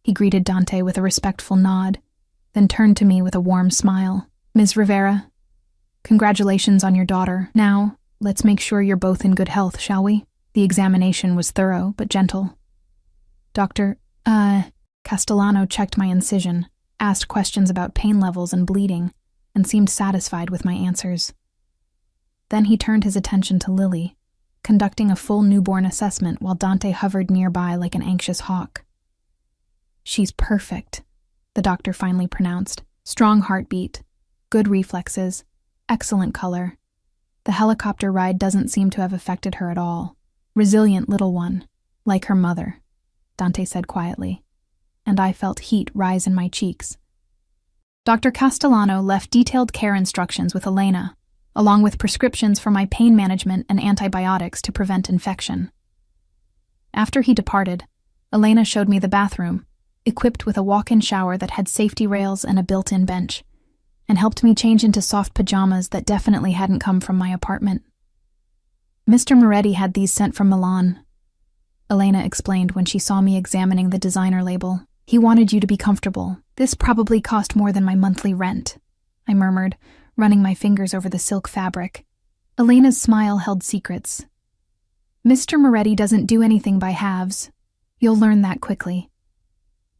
he greeted Dante with a respectful nod, then turned to me with a warm smile. "Ms. Rivera, congratulations on your daughter. Now, let's make sure you're both in good health, shall we?" The examination was thorough, but gentle. Dr. Castellano checked my incision, asked questions about pain levels and bleeding, and seemed satisfied with my answers. Then he turned his attention to Lily, conducting a full newborn assessment while Dante hovered nearby like an anxious hawk. "She's perfect," the doctor finally pronounced. "Strong heartbeat, good reflexes, excellent color. The helicopter ride doesn't seem to have affected her at all. Resilient little one, like her mother," Dante said quietly, and I felt heat rise in my cheeks. Dr. Castellano left detailed care instructions with Elena, along with prescriptions for my pain management and antibiotics to prevent infection. After he departed, Elena showed me the bathroom, equipped with a walk-in shower that had safety rails and a built-in bench, and helped me change into soft pajamas that definitely hadn't come from my apartment. "Mr. Moretti had these sent from Milan," Elena explained when she saw me examining the designer label. "He wanted you to be comfortable. This probably cost more than my monthly rent," I murmured, running my fingers over the silk fabric. Elena's smile held secrets. "Mr. Moretti doesn't do anything by halves. You'll learn that quickly."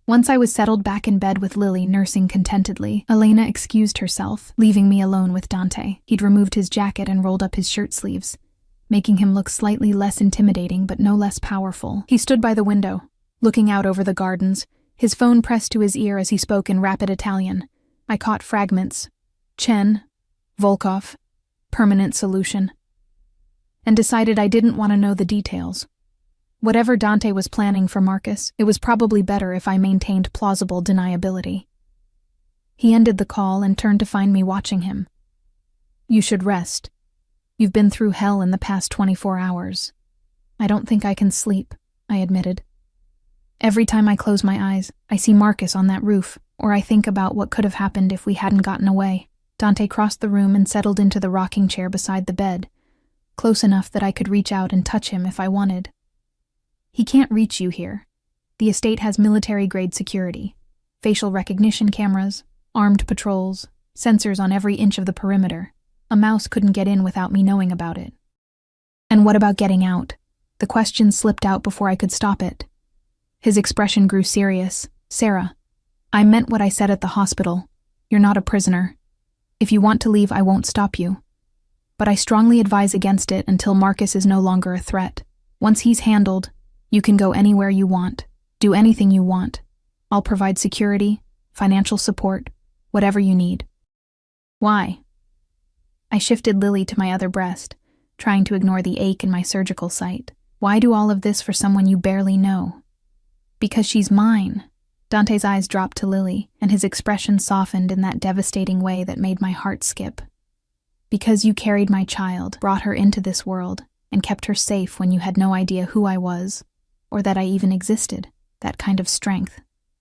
Once I was settled back in bed with Lily nursing contentedly, Elena excused herself, leaving me alone with Dante. He'd removed his jacket and rolled up his shirt sleeves, making him look slightly less intimidating but no less powerful. He stood by the window, looking out over the gardens, his phone pressed to his ear as he spoke in rapid Italian. I caught fragments. Chen, Volkov, permanent solution, and decided I didn't want to know the details. Whatever Dante was planning for Marcus, it was probably better if I maintained plausible deniability. He ended the call and turned to find me watching him. "You should rest. You've been through hell in the past 24 hours. "I don't think I can sleep," I admitted. "Every time I close my eyes, I see Marcus on that roof, or I think about what could have happened if we hadn't gotten away." Dante crossed the room and settled into the rocking chair beside the bed, close enough that I could reach out and touch him if I wanted. "He can't reach you here. The estate has military-grade security, facial recognition cameras, armed patrols, sensors on every inch of the perimeter. A mouse couldn't get in without me knowing about it." "And what about getting out?" The question slipped out before I could stop it. His expression grew serious. "Sarah, I meant what I said at the hospital. You're not a prisoner. If you want to leave, I won't stop you. But I strongly advise against it until Marcus is no longer a threat. Once he's handled, you can go anywhere you want, do anything you want. I'll provide security, financial support, whatever you need." "Why?" I shifted Lily to my other breast, trying to ignore the ache in my surgical site. "Why do all of this for someone you barely know?" "Because she's mine." Dante's eyes dropped to Lily, and his expression softened in that devastating way that made my heart skip. "Because you carried my child, brought her into this world, and kept her safe when you had no idea who I was, or that I even existed. That kind of strength,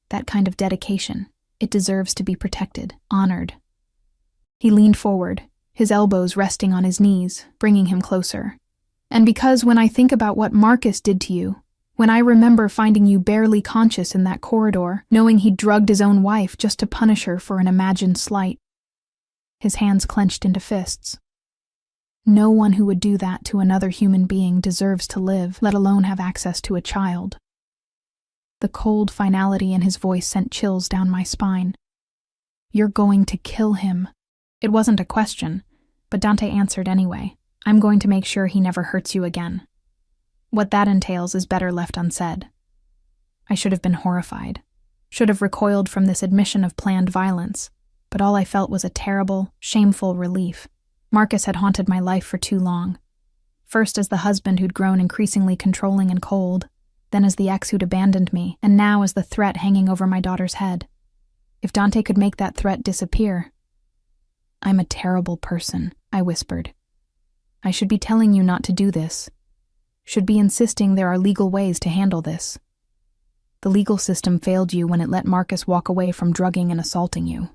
that kind of dedication, it deserves to be protected, honored." He leaned forward, his elbows resting on his knees, bringing him closer. "And because when I think about what Marcus did to you, when I remember finding you barely conscious in that corridor, knowing he drugged his own wife just to punish her for an imagined slight." His hands clenched into fists. "No one who would do that to another human being deserves to live, let alone have access to a child." The cold finality in his voice sent chills down my spine. "You're going to kill him." It wasn't a question, but Dante answered anyway. "I'm going to make sure he never hurts you again. What that entails is better left unsaid." I should have been horrified, should have recoiled from this admission of planned violence, but all I felt was a terrible, shameful relief. Marcus had haunted my life for too long. First as the husband who'd grown increasingly controlling and cold, then as the ex who'd abandoned me, and now as the threat hanging over my daughter's head. If Dante could make that threat disappear— "I'm a terrible person," I whispered. "I should be telling you not to do this. Should be insisting there are legal ways to handle this. The legal system failed you when it let Marcus walk away from drugging and assaulting you,"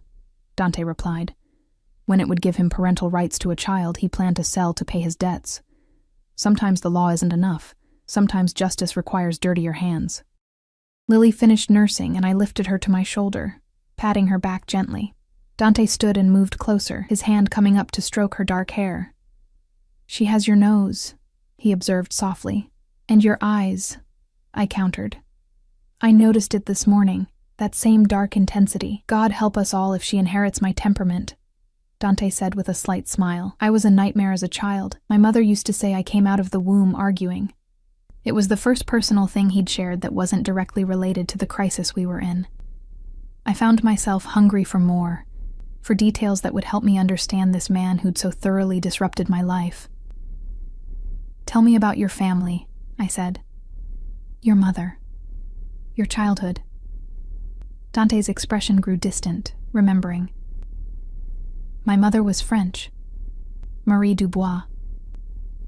Dante replied. "When it would give him parental rights to a child he planned to sell to pay his debts. Sometimes the law isn't enough. Sometimes justice requires dirtier hands." Lily finished nursing, and I lifted her to my shoulder, patting her back gently. Dante stood and moved closer, his hand coming up to stroke her dark hair. "She has your nose," he observed softly. "And your eyes," I countered. "I noticed it this morning, that same dark intensity. God help us all if she inherits my temperament," Dante said with a slight smile. "I was a nightmare as a child. My mother used to say I came out of the womb arguing." It was the first personal thing he'd shared that wasn't directly related to the crisis we were in. I found myself hungry for more, for details that would help me understand this man who'd so thoroughly disrupted my life. "Tell me about your family," I said. "Your mother. Your childhood." Dante's expression grew distant, remembering. "My mother was French. Marie Dubois.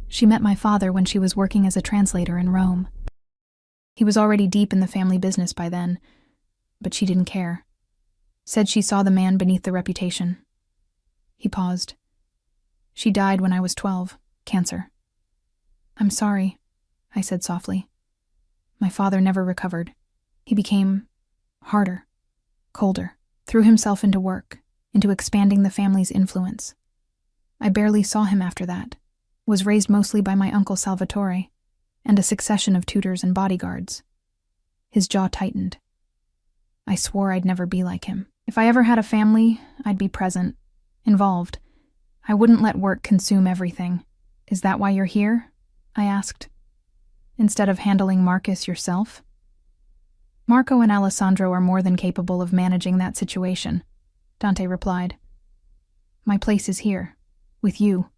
She met my father when she was working as a translator in Rome. He was already deep in the family business by then, but she didn't care. Said she saw the man beneath the reputation." He paused. "She died when I was 12, cancer." "I'm sorry," I said softly. "My father never recovered. He became harder, colder, threw himself into work, into expanding the family's influence. I barely saw him after that, was raised mostly by my uncle Salvatore, and a succession of tutors and bodyguards." His jaw tightened. "I swore I'd never be like him. If I ever had a family, I'd be present, involved. I wouldn't let work consume everything. Is that why you're here?" I asked. "Instead of handling Marcus yourself?" "Marco and Alessandro are more than capable of managing that situation," Dante replied. "My place is here, with you."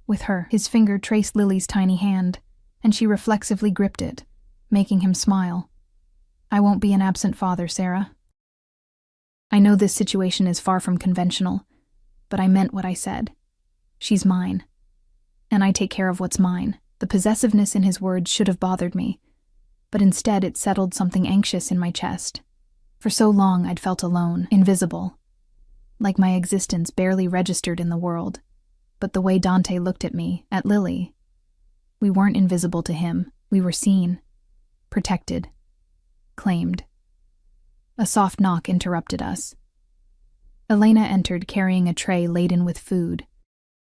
With her, his finger traced Lily's tiny hand, and she reflexively gripped it, making him smile. "I won't be an absent father, Sarah. I know this situation is far from conventional, but I meant what I said. She's mine. And I take care of what's mine." The possessiveness in his words should have bothered me, but instead it settled something anxious in my chest. For so long I'd felt alone, invisible, like my existence barely registered in the world. But the way Dante looked at me, at Lily, we weren't invisible to him. We were seen, protected, claimed. A soft knock interrupted us. Elena entered carrying a tray laden with food.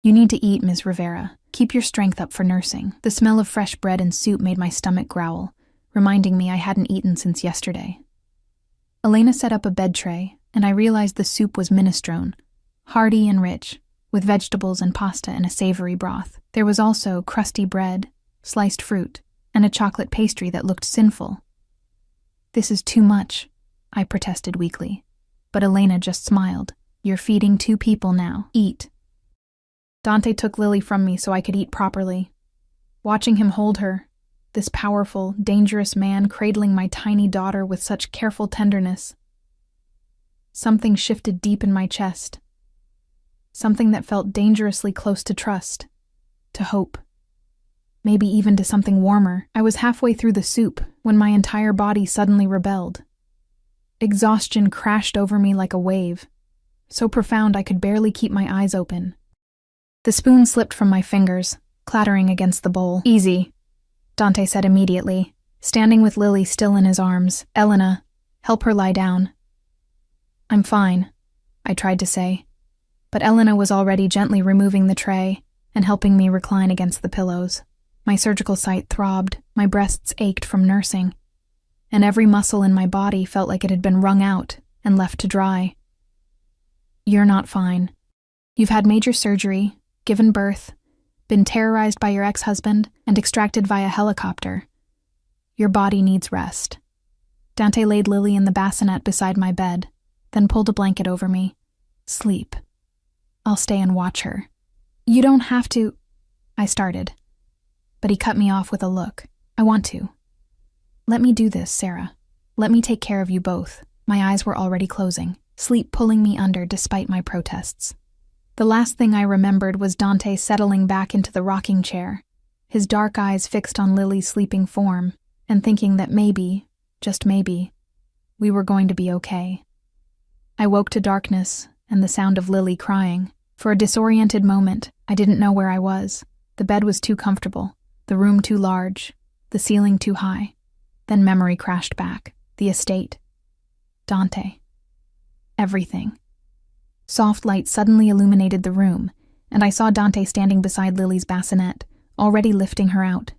"You need to eat, Ms. Rivera. Keep your strength up for nursing. The smell of fresh bread and soup made my stomach growl, reminding me I hadn't eaten since yesterday. Elena set up a bed tray, and I realized the soup was minestrone, hearty and rich, with vegetables and pasta in a savory broth. There was also crusty bread, sliced fruit, and a chocolate pastry that looked sinful. "This is too much," I protested weakly, but Elena just smiled. "You're feeding 2 people now. Eat." Dante took Lily from me so I could eat properly. Watching him hold her, this powerful, dangerous man cradling my tiny daughter with such careful tenderness, something shifted deep in my chest. Something that felt dangerously close to trust, to hope, maybe even to something warmer. I was halfway through the soup when my entire body suddenly rebelled. Exhaustion crashed over me like a wave, so profound I could barely keep my eyes open. The spoon slipped from my fingers, clattering against the bowl. "Easy," Dante said immediately, standing with Lily still in his arms. "Elena, help her lie down." "I'm fine," I tried to say, but Elena was already gently removing the tray and helping me recline against the pillows. My surgical site throbbed, my breasts ached from nursing, and every muscle in my body felt like it had been wrung out and left to dry. "You're not fine. You've had major surgery, given birth, been terrorized by your ex-husband, and extracted via helicopter. Your body needs rest." Dante laid Lily in the bassinet beside my bed, then pulled a blanket over me. "Sleep. I'll stay and watch her." "You don't have to," I started, but he cut me off with a look. "I want to. Let me do this, Sarah. Let me take care of you both." My eyes were already closing, sleep pulling me under despite my protests. The last thing I remembered was Dante settling back into the rocking chair, his dark eyes fixed on Lily's sleeping form, and thinking that maybe, just maybe, we were going to be okay. I woke to darkness and the sound of Lily crying. For a disoriented moment, I didn't know where I was. The bed was too comfortable, the room too large, the ceiling too high. Then memory crashed back. The estate. Dante. Everything. Soft light suddenly illuminated the room, and I saw Dante standing beside Lily's bassinet, already lifting her out.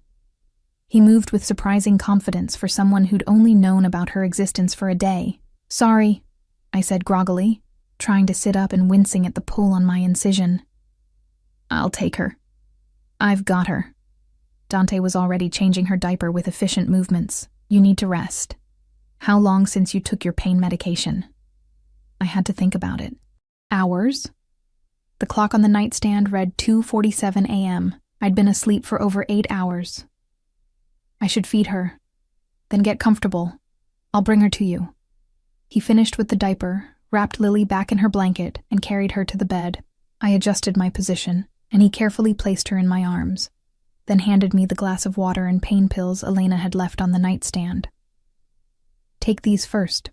He moved with surprising confidence for someone who'd only known about her existence for a day. "Sorry," I said groggily, trying to sit up and wincing at the pull on my incision. "I'll take her. I've got her." Dante was already changing her diaper with efficient movements. "You need to rest. How long since you took your pain medication?" I had to think about it. Hours? The clock on the nightstand read 2:47 a.m. I'd been asleep for over 8 hours. "I should feed her. Then get comfortable. I'll bring her to you." He finished with the diaper, wrapped Lily back in her blanket, and carried her to the bed. I adjusted my position, and he carefully placed her in my arms, then handed me the glass of water and pain pills Elena had left on the nightstand. "Take these first."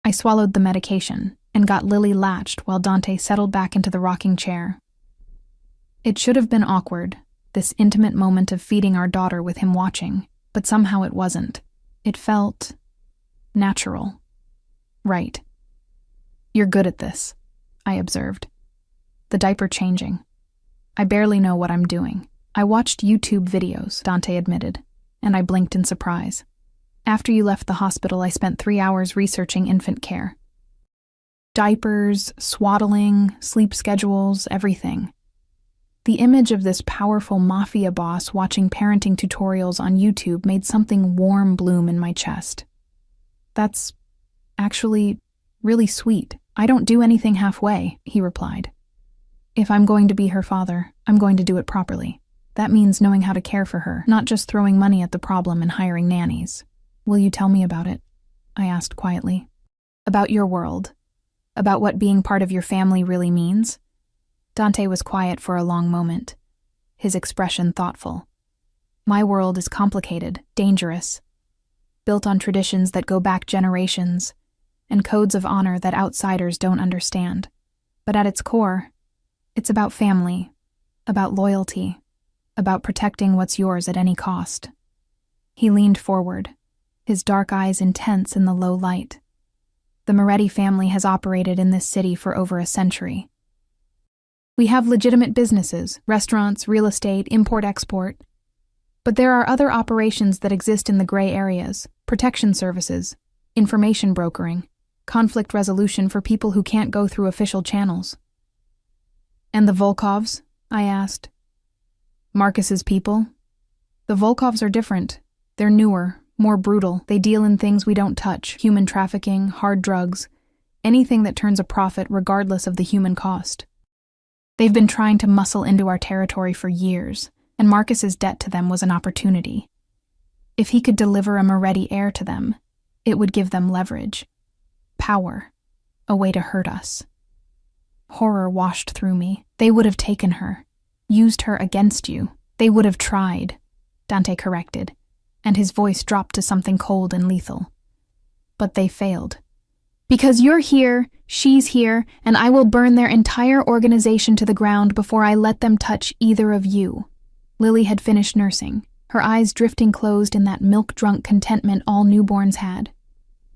I swallowed the medication and got Lily latched while Dante settled back into the rocking chair. It should have been awkward, this intimate moment of feeding our daughter with him watching, but somehow it wasn't. It felt natural. Right. "You're good at this," I observed. "The diaper changing. I barely know what I'm doing." "I watched YouTube videos," Dante admitted, and I blinked in surprise. "After you left the hospital, I spent 3 hours researching infant care. Diapers, swaddling, sleep schedules, everything. The image of this powerful mafia boss watching parenting tutorials on YouTube made something warm bloom in my chest. "That's actually really sweet. I don't do anything halfway," he replied. "If I'm going to be her father, I'm going to do it properly. That means knowing how to care for her, not just throwing money at the problem and hiring nannies." "Will you tell me about it?" I asked quietly. "About your world. About what being part of your family really means?" Dante was quiet for a long moment, his expression thoughtful. "My world is complicated, dangerous, built on traditions that go back generations, and codes of honor that outsiders don't understand. But at its core, it's about family, about loyalty, about protecting what's yours at any cost." He leaned forward, his dark eyes intense in the low light. "The Moretti family has operated in this city for over a century. We have legitimate businesses, restaurants, real estate, import-export. But there are other operations that exist in the gray areas: protection services, information brokering, conflict resolution for people who can't go through official channels. And the Volkovs? I asked. Marcus's people? The Volkovs are different. They're newer, more brutal. They deal in things we don't touch: human trafficking, hard drugs, anything that turns a profit regardless of the human cost. They've been trying to muscle into our territory for years, and Marcus's debt to them was an opportunity. If he could deliver a Moretti heir to them, it would give them leverage, power, a way to hurt us. Horror washed through me. They would have taken her, used her against you. They would have tried, Dante corrected, and his voice dropped to something cold and lethal. But they failed. Because you're here, she's here, and I will burn their entire organization to the ground before I let them touch either of you. Lily had finished nursing, her eyes drifting closed in that milk-drunk contentment all newborns had.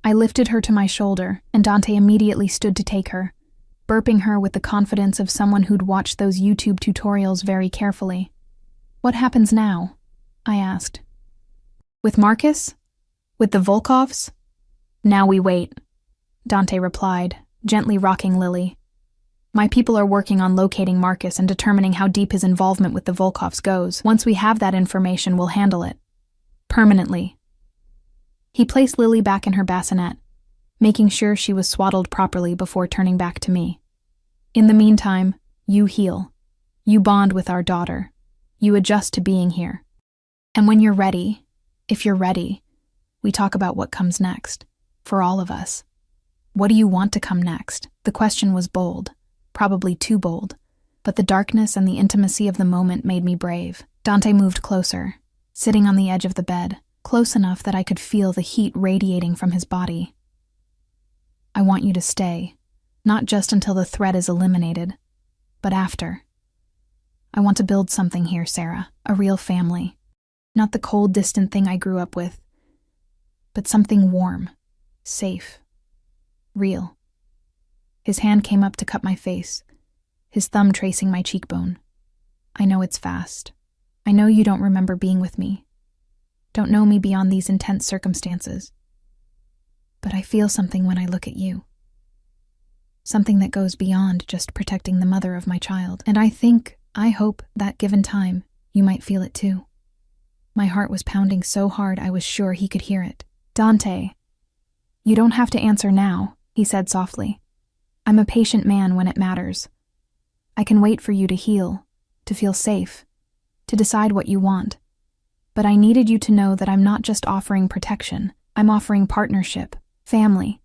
I lifted her to my shoulder, and Dante immediately stood to take her, burping her with the confidence of someone who'd watched those YouTube tutorials very carefully. What happens now? I asked. With Marcus? With the Volkovs? Now we wait, Dante replied, gently rocking Lily. My people are working on locating Marcus and determining how deep his involvement with the Volkovs goes. Once we have that information, we'll handle it. Permanently. He placed Lily back in her bassinet, making sure she was swaddled properly before turning back to me. In the meantime, you heal. You bond with our daughter. You adjust to being here. And when you're ready, if you're ready, we talk about what comes next, for all of us. What do you want to come next? The question was bold, probably too bold, but the darkness and the intimacy of the moment made me brave. Dante moved closer, sitting on the edge of the bed, close enough that I could feel the heat radiating from his body. I want you to stay, not just until the threat is eliminated, but after. I want to build something here, Sarah, a real family. Not the cold, distant thing I grew up with, but something warm, safe, real. His hand came up to cup my face, his thumb tracing my cheekbone. I know it's fast. I know you don't remember being with me. Don't know me beyond these intense circumstances. But I feel something when I look at you. Something that goes beyond just protecting the mother of my child. And I hope that given time, you might feel it too. My heart was pounding so hard I was sure he could hear it. Dante, you don't have to answer now, he said softly. I'm a patient man when it matters. I can wait for you to heal, to feel safe, to decide what you want. But I needed you to know that I'm not just offering protection. I'm offering partnership, family.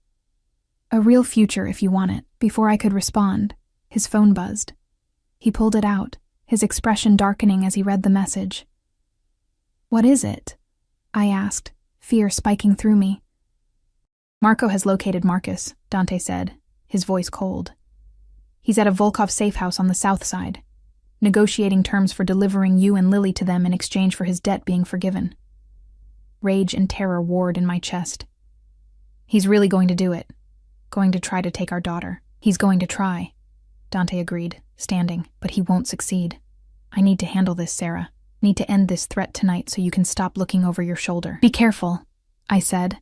A real future if you want it. Before I could respond, his phone buzzed. He pulled it out, his expression darkening as he read the message. What is it? I asked, fear spiking through me. Marco has located Marcus, Dante said, his voice cold. He's at a Volkov safe house on the south side, negotiating terms for delivering you and Lily to them in exchange for his debt being forgiven. Rage and terror warred in my chest. He's really going to do it. Going to try to take our daughter. He's going to try, Dante agreed, standing, but he won't succeed. I need to handle this, Sarah. Need to end this threat tonight so you can stop looking over your shoulder. Be careful, I said,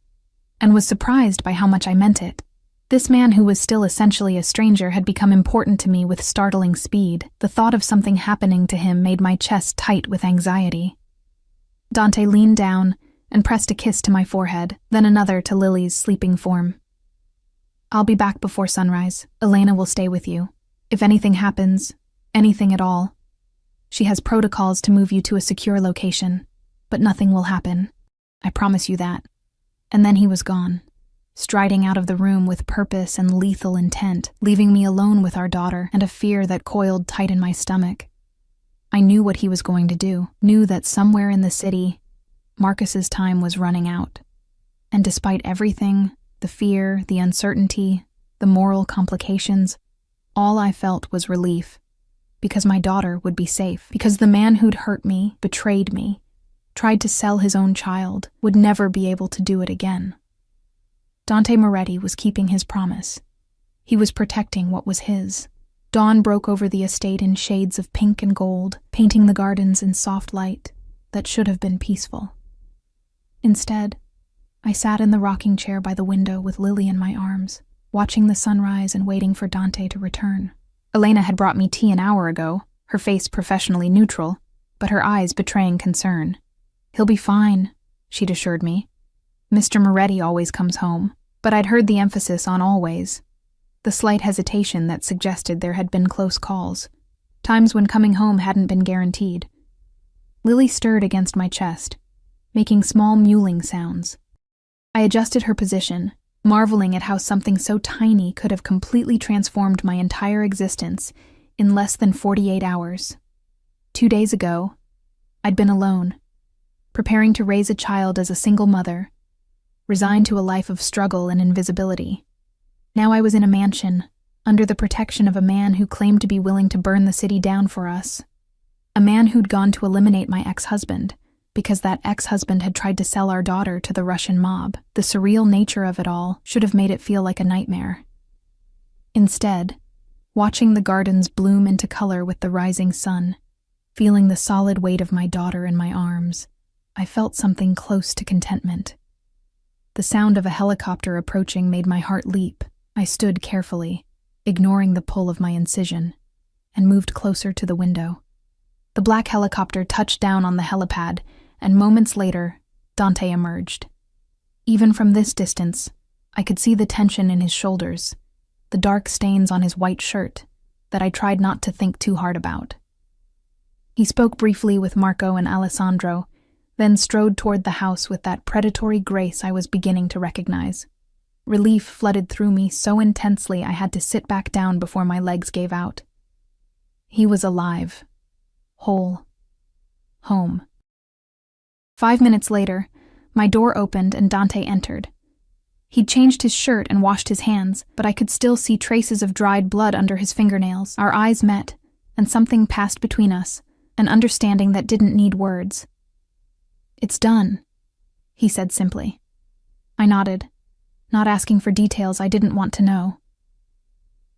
and was surprised by how much I meant it. This man who was still essentially a stranger had become important to me with startling speed. The thought of something happening to him made my chest tight with anxiety. Dante leaned down and pressed a kiss to my forehead, then another to Lily's sleeping form. I'll be back before sunrise. Elena will stay with you. If anything happens, anything at all, she has protocols to move you to a secure location, but nothing will happen. I promise you that. And then he was gone, striding out of the room with purpose and lethal intent, leaving me alone with our daughter and a fear that coiled tight in my stomach. I knew what he was going to do, knew that somewhere in the city, Marcus's time was running out. And despite everything, the fear, the uncertainty, the moral complications, all I felt was relief. Because my daughter would be safe. Because the man who'd hurt me, betrayed me, tried to sell his own child, would never be able to do it again. Dante Moretti was keeping his promise. He was protecting what was his. Dawn broke over the estate in shades of pink and gold, painting the gardens in soft light that should have been peaceful. Instead, I sat in the rocking chair by the window with Lily in my arms, watching the sunrise and waiting for Dante to return. Elena had brought me tea an hour ago, her face professionally neutral, but her eyes betraying concern. "He'll be fine," she'd assured me. "Mr. Moretti always comes home," but I'd heard the emphasis on always, the slight hesitation that suggested there had been close calls, times when coming home hadn't been guaranteed. Lily stirred against my chest, making small mewling sounds. I adjusted her position, marveling at how something so tiny could have completely transformed my entire existence in less than 48 hours. 2 days ago, I'd been alone, preparing to raise a child as a single mother, resigned to a life of struggle and invisibility. Now I was in a mansion, under the protection of a man who claimed to be willing to burn the city down for us. A man who'd gone to eliminate my ex-husband, because that ex-husband had tried to sell our daughter to the Russian mob. The surreal nature of it all should have made it feel like a nightmare. Instead, watching the gardens bloom into color with the rising sun, feeling the solid weight of my daughter in my arms, I felt something close to contentment. The sound of a helicopter approaching made my heart leap. I stood carefully, ignoring the pull of my incision, and moved closer to the window. The black helicopter touched down on the helipad, and moments later, Dante emerged. Even from this distance, I could see the tension in his shoulders, the dark stains on his white shirt that I tried not to think too hard about. He spoke briefly with Marco and Alessandro, then strode toward the house with that predatory grace I was beginning to recognize. Relief flooded through me so intensely I had to sit back down before my legs gave out. He was alive, whole, home. 5 minutes later, my door opened and Dante entered. He'd changed his shirt and washed his hands, but I could still see traces of dried blood under his fingernails. Our eyes met, and something passed between us, an understanding that didn't need words. "It's done," he said simply. I nodded, not asking for details I didn't want to know.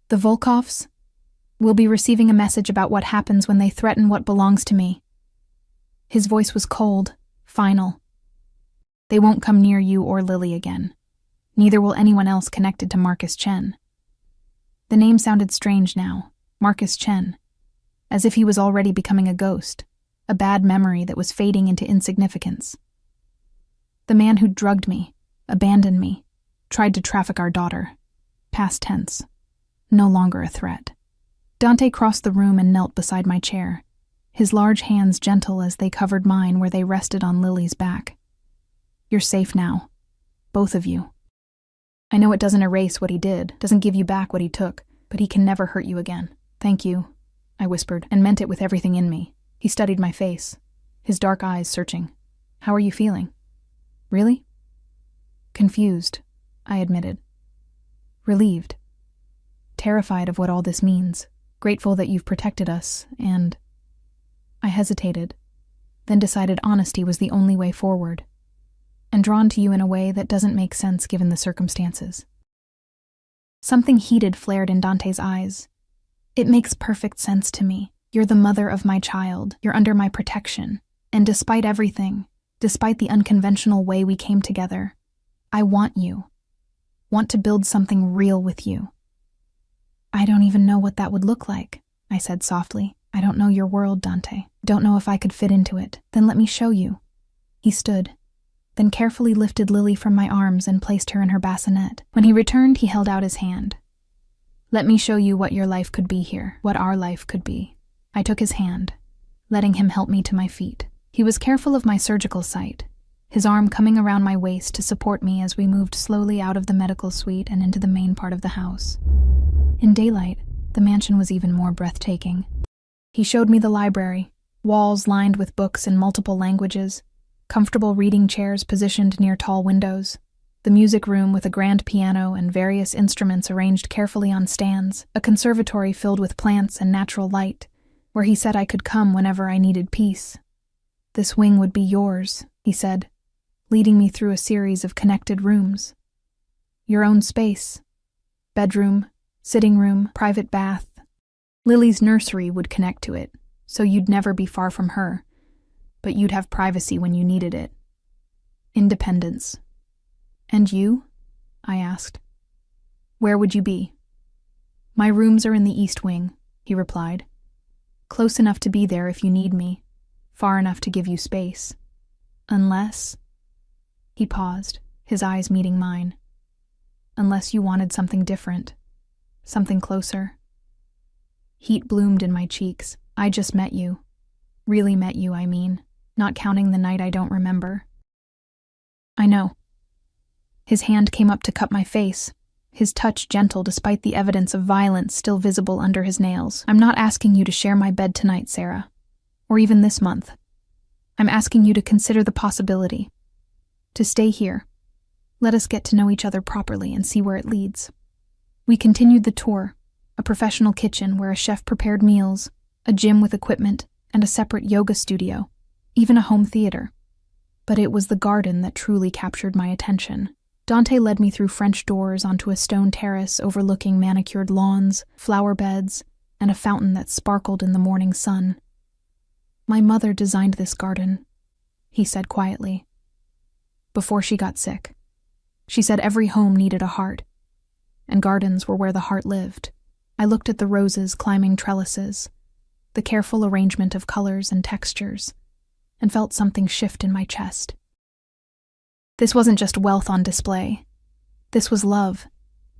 "The Volkovs will be receiving a message about what happens when they threaten what belongs to me." His voice was cold, final. "They won't come near you or Lily again. Neither will anyone else connected to Marcus Chen." The name sounded strange now, Marcus Chen, as if he was already becoming a ghost, a bad memory that was fading into insignificance. The man who drugged me, abandoned me, tried to traffic our daughter. Past tense. No longer a threat. Dante crossed the room and knelt beside my chair, his large hands gentle as they covered mine where they rested on Lily's back. "You're safe now. Both of you. I know it doesn't erase what he did, doesn't give you back what he took, but he can never hurt you again. Thank you," I whispered, and meant it with everything in me. He studied my face, his dark eyes searching. "How are you feeling?" "Really?" "Confused," I admitted. "Relieved. Terrified of what all this means. Grateful that you've protected us, and..." I hesitated, then decided honesty was the only way forward, and drawn to you in a way that doesn't make sense given the circumstances. Something heated flared in Dante's eyes. "It makes perfect sense to me. You're the mother of my child, you're under my protection, and despite everything, despite the unconventional way we came together, I want you. Want to build something real with you." "I don't even know what that would look like," I said softly. "I don't know your world, Dante. Don't know if I could fit into it. Then let me show you." He stood, then carefully lifted Lily from my arms and placed her in her bassinet. When he returned, he held out his hand. "Let me show you what your life could be here, what our life could be." I took his hand, letting him help me to my feet. He was careful of my surgical site, his arm coming around my waist to support me as we moved slowly out of the medical suite and into the main part of the house. In daylight, the mansion was even more breathtaking. He showed me the library, walls lined with books in multiple languages, comfortable reading chairs positioned near tall windows, the music room with a grand piano and various instruments arranged carefully on stands, a conservatory filled with plants and natural light, where he said I could come whenever I needed peace. "This wing would be yours," he said, leading me through a series of connected rooms. "Your own space. Bedroom, sitting room, private bath, Lily's nursery would connect to it, so you'd never be far from her, but you'd have privacy when you needed it. Independence. And you? I asked. Where would you be? My rooms are in the East Wing, he replied. Close enough to be there if you need me, far enough to give you space. Unless... He paused, his eyes meeting mine. Unless you wanted something different, something closer. Heat bloomed in my cheeks. I just met you. Really met you, I mean, not counting the night I don't remember. I know. His hand came up to cup my face, his touch gentle despite the evidence of violence still visible under his nails. I'm not asking you to share my bed tonight, Sarah, or even this month. I'm asking you to consider the possibility. To stay here. Let us get to know each other properly and see where it leads. We continued the tour, a professional kitchen where a chef prepared meals, a gym with equipment, and a separate yoga studio, even a home theater. But it was the garden that truly captured my attention. Dante led me through French doors onto a stone terrace overlooking manicured lawns, flower beds, and a fountain that sparkled in the morning sun. My mother designed this garden, he said quietly, before she got sick. She said every home needed a heart, and gardens were where the heart lived. I looked at the roses climbing trellises, the careful arrangement of colors and textures, and felt something shift in my chest. This wasn't just wealth on display. This was love,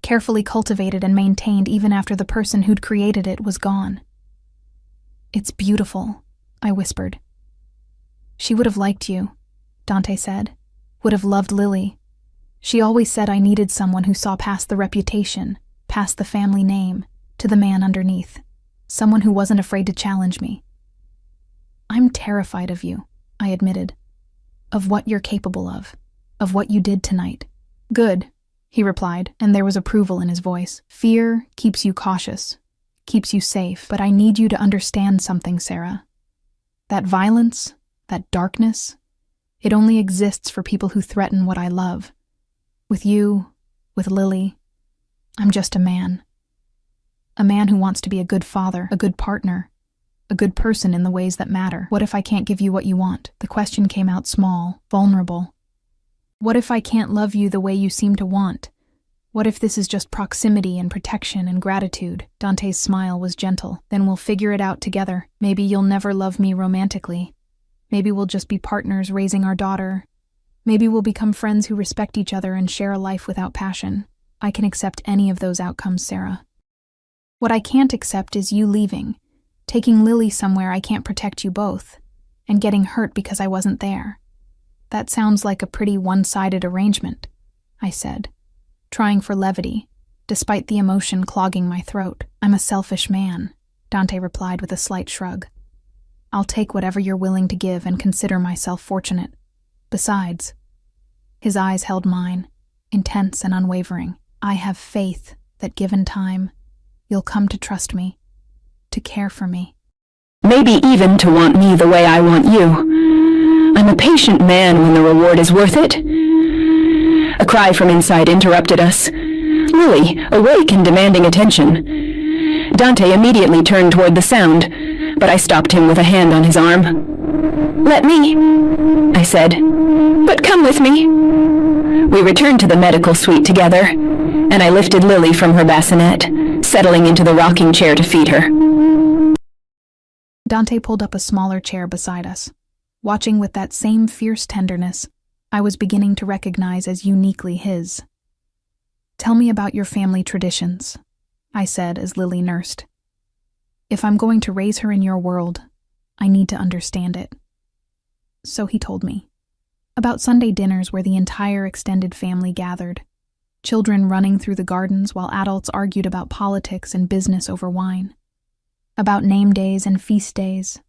carefully cultivated and maintained even after the person who'd created it was gone. It's beautiful, I whispered. She would have liked you, Dante said, would have loved Lily. She always said I needed someone who saw past the reputation, past the family name, to the man underneath, someone who wasn't afraid to challenge me. I'm terrified of you, I admitted, of what you're capable of what you did tonight. Good, he replied, and there was approval in his voice. Fear keeps you cautious, keeps you safe, but I need you to understand something, Sarah. That violence, that darkness, it only exists for people who threaten what I love. With you, with Lily, I'm just a man. A man who wants to be a good father, a good partner, a good person in the ways that matter. What if I can't give you what you want? The question came out small, vulnerable. What if I can't love you the way you seem to want? What if this is just proximity and protection and gratitude? Dante's smile was gentle. Then we'll figure it out together. Maybe you'll never love me romantically. Maybe we'll just be partners raising our daughter. Maybe we'll become friends who respect each other and share a life without passion. I can accept any of those outcomes, Sarah. What I can't accept is you leaving, taking Lily somewhere I can't protect you both, and getting hurt because I wasn't there. That sounds like a pretty one-sided arrangement, I said, trying for levity, despite the emotion clogging my throat. I'm a selfish man, Dante replied with a slight shrug. I'll take whatever you're willing to give and consider myself fortunate. Besides, his eyes held mine, intense and unwavering. I have faith that given time, you'll come to trust me, to care for me. Maybe even to want me the way I want you. I'm a patient man when the reward is worth it. A cry from inside interrupted us. Lily, awake and demanding attention. Dante immediately turned toward the sound, but I stopped him with a hand on his arm. Let me, I said, but come with me. We returned to the medical suite together, and I lifted Lily from her bassinet, settling into the rocking chair to feed her. Dante pulled up a smaller chair beside us, watching with that same fierce tenderness I was beginning to recognize as uniquely his. Tell me about your family traditions, I said as Lily nursed. If I'm going to raise her in your world, I need to understand it. So he told me. About Sunday dinners where the entire extended family gathered, children running through the gardens while adults argued about politics and business over wine. About name days and feast days,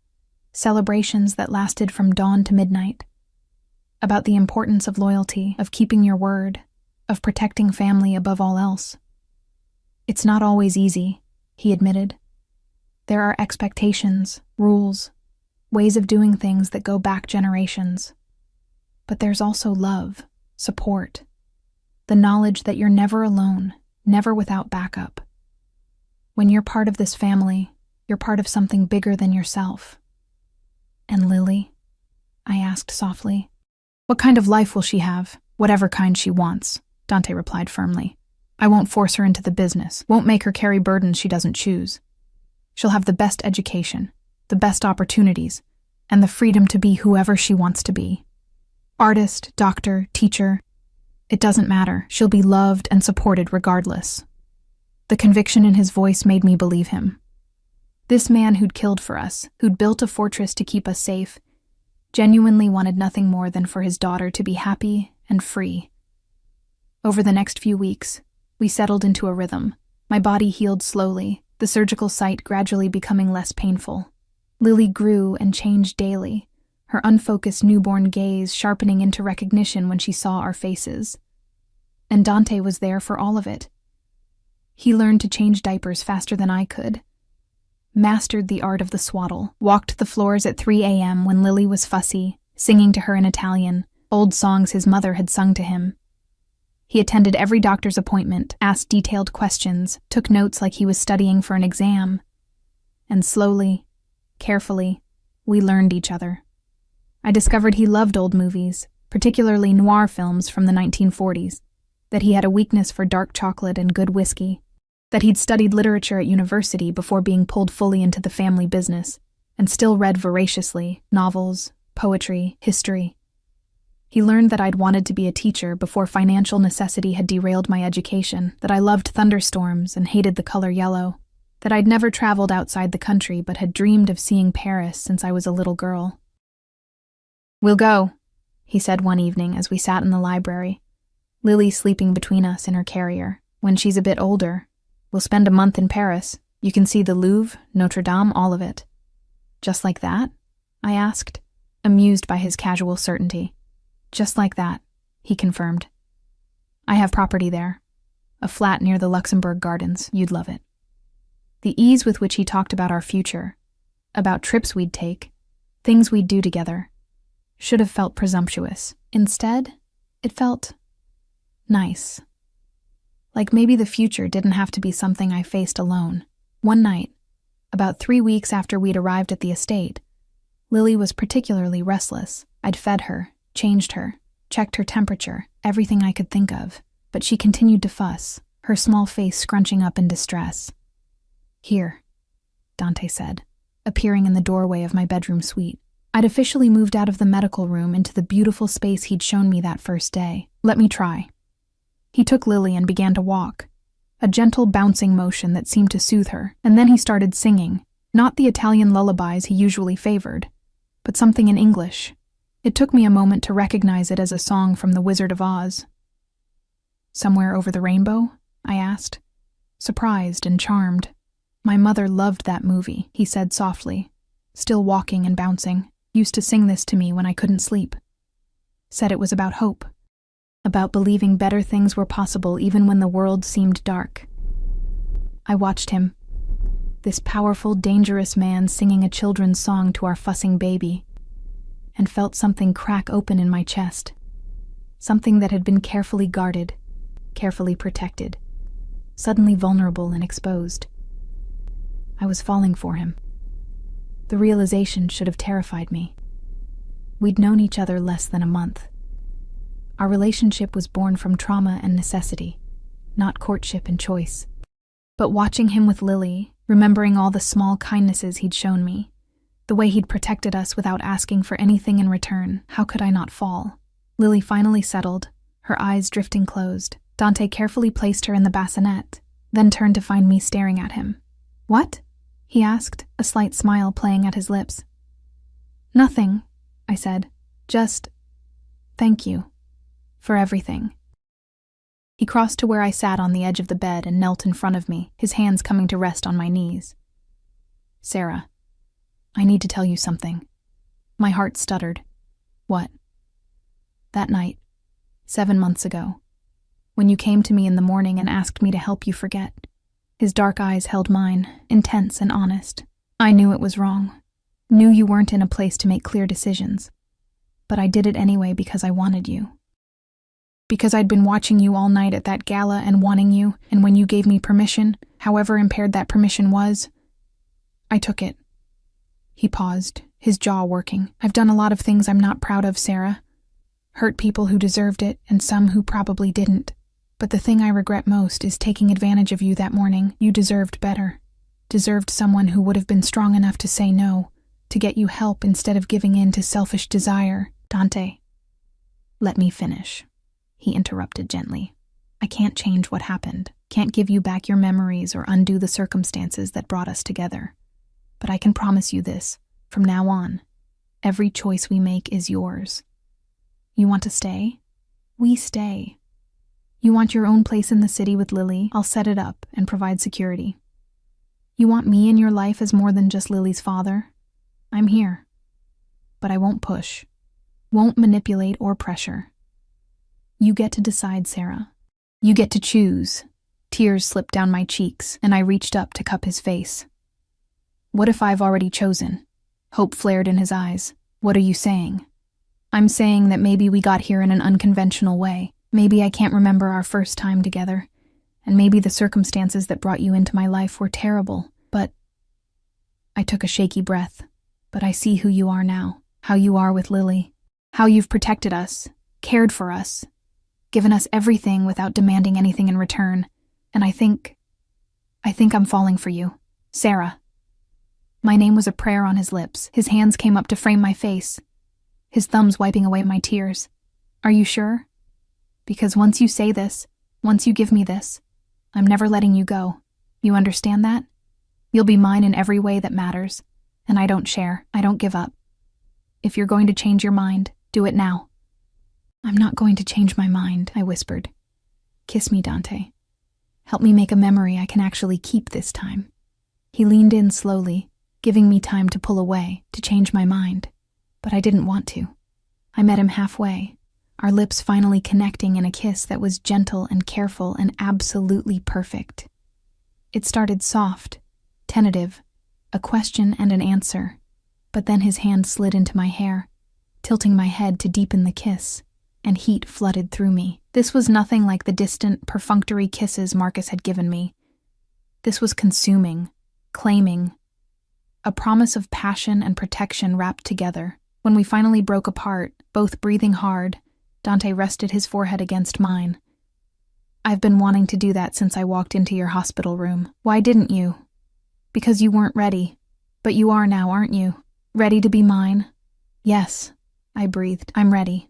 celebrations that lasted from dawn to midnight. About the importance of loyalty, of keeping your word, of protecting family above all else. It's not always easy, he admitted. There are expectations, rules, ways of doing things that go back generations. But there's also love, support, the knowledge that you're never alone, never without backup. When you're part of this family, You're part of something bigger than yourself. And Lily? I asked softly. What kind of life will she have? Whatever kind she wants, Dante replied firmly. I won't force her into the business, won't make her carry burdens she doesn't choose. She'll have the best education, the best opportunities, and the freedom to be whoever she wants to be. Artist, doctor, teacher, it doesn't matter. She'll be loved and supported regardless. The conviction in his voice made me believe him. This man who'd killed for us, who'd built a fortress to keep us safe, genuinely wanted nothing more than for his daughter to be happy and free. Over the next few weeks, we settled into a rhythm. My body healed slowly, the surgical site gradually becoming less painful. Lily grew and changed daily, her unfocused newborn gaze sharpening into recognition when she saw our faces. And Dante was there for all of it. He learned to change diapers faster than I could, mastered the art of the swaddle, walked the floors at 3 a.m. when Lily was fussy, singing to her in Italian, old songs his mother had sung to him. He attended every doctor's appointment, asked detailed questions, took notes like he was studying for an exam. And slowly, carefully, we learned each other. I discovered he loved old movies, particularly noir films from the 1940s, that he had a weakness for dark chocolate and good whiskey, that he'd studied literature at university before being pulled fully into the family business, and still read voraciously novels, poetry, history. He learned that I'd wanted to be a teacher before financial necessity had derailed my education, that I loved thunderstorms and hated the color yellow, that I'd never traveled outside the country but had dreamed of seeing Paris since I was a little girl. We'll go, he said one evening as we sat in the library, Lily sleeping between us in her carrier. When she's a bit older, we'll spend a month in Paris. You can see the Louvre, Notre Dame, all of it. Just like that? I asked, amused by his casual certainty. Just like that, he confirmed. I have property there. A flat near the Luxembourg Gardens. You'd love it. The ease with which he talked about our future, about trips we'd take, things we'd do together, should have felt presumptuous. Instead, it felt nice. Like maybe the future didn't have to be something I faced alone. One night, about 3 weeks after we'd arrived at the estate, Lily was particularly restless. I'd fed her, changed her, checked her temperature, everything I could think of, but she continued to fuss, her small face scrunching up in distress. Here, Dante said, appearing in the doorway of my bedroom suite. I'd officially moved out of the medical room into the beautiful space he'd shown me that first day. Let me try. He took Lily and began to walk, a gentle bouncing motion that seemed to soothe her, and then he started singing, not the Italian lullabies he usually favored, but something in English. It took me a moment to recognize it as a song from The Wizard of Oz. Somewhere over the rainbow? I asked, surprised and charmed. My mother loved that movie, he said softly, still walking and bouncing. Used to sing this to me when I couldn't sleep. Said it was about hope, about believing better things were possible even when the world seemed dark. I watched him, this powerful, dangerous man singing a children's song to our fussing baby, and felt something crack open in my chest, something that had been carefully guarded, carefully protected, suddenly vulnerable and exposed. I was falling for him. The realization should have terrified me. We'd known each other less than a month. Our relationship was born from trauma and necessity, not courtship and choice. But watching him with Lily, remembering all the small kindnesses he'd shown me, the way he'd protected us without asking for anything in return, how could I not fall? Lily finally settled, her eyes drifting closed. Dante carefully placed her in the bassinet, then turned to find me staring at him. What? He asked, a slight smile playing at his lips. Nothing, I said. Just, thank you. For everything. He crossed to where I sat on the edge of the bed and knelt in front of me, his hands coming to rest on my knees. Sarah, I need to tell you something. My heart stuttered. What? That night, 7 months ago, when you came to me in the morning and asked me to help you forget. His dark eyes held mine, intense and honest. I knew it was wrong. Knew you weren't in a place to make clear decisions. But I did it anyway because I wanted you. Because I'd been watching you all night at that gala and wanting you, and when you gave me permission, however impaired that permission was, I took it. He paused, his jaw working. I've done a lot of things I'm not proud of, Sarah. Hurt people who deserved it, and some who probably didn't. But the thing I regret most is taking advantage of you that morning. You deserved better. Deserved someone who would have been strong enough to say no, to get you help instead of giving in to selfish desire. Dante. Let me finish, he interrupted gently. I can't change what happened, can't give you back your memories or undo the circumstances that brought us together. But I can promise you this, from now on, every choice we make is yours. You want to stay? We stay. You want your own place in the city with Lily? I'll set it up and provide security. You want me in your life as more than just Lily's father? I'm here. But I won't push, won't manipulate or pressure. You get to decide, Sarah. You get to choose. Tears slipped down my cheeks, and I reached up to cup his face. What if I've already chosen? Hope flared in his eyes. What are you saying? I'm saying that maybe we got here in an unconventional way. Maybe I can't remember our first time together, and maybe the circumstances that brought you into my life were terrible, but... I took a shaky breath. But I see who you are now, how you are with Lily, how you've protected us, cared for us, given us everything without demanding anything in return, and I think I'm falling for you, Sarah. My name was a prayer on his lips. His hands came up to frame my face, his thumbs wiping away my tears. Are you sure? Because once you say this, once you give me this, I'm never letting you go. You understand that? You'll be mine in every way that matters. And I don't share. I don't give up. If you're going to change your mind, do it now. I'm not going to change my mind, I whispered. Kiss me, Dante. Help me make a memory I can actually keep this time. He leaned in slowly, giving me time to pull away, to change my mind. But I didn't want to. I met him halfway, our lips finally connecting in a kiss that was gentle and careful and absolutely perfect. It started soft, tentative, a question and an answer, but then his hand slid into my hair, tilting my head to deepen the kiss, and heat flooded through me. This was nothing like the distant, perfunctory kisses Marcus had given me. This was consuming, claiming, a promise of passion and protection wrapped together. When we finally broke apart, both breathing hard, Dante rested his forehead against mine. I've been wanting to do that since I walked into your hospital room. Why didn't you? Because you weren't ready. But you are now, aren't you? Ready to be mine? Yes, I breathed. I'm ready.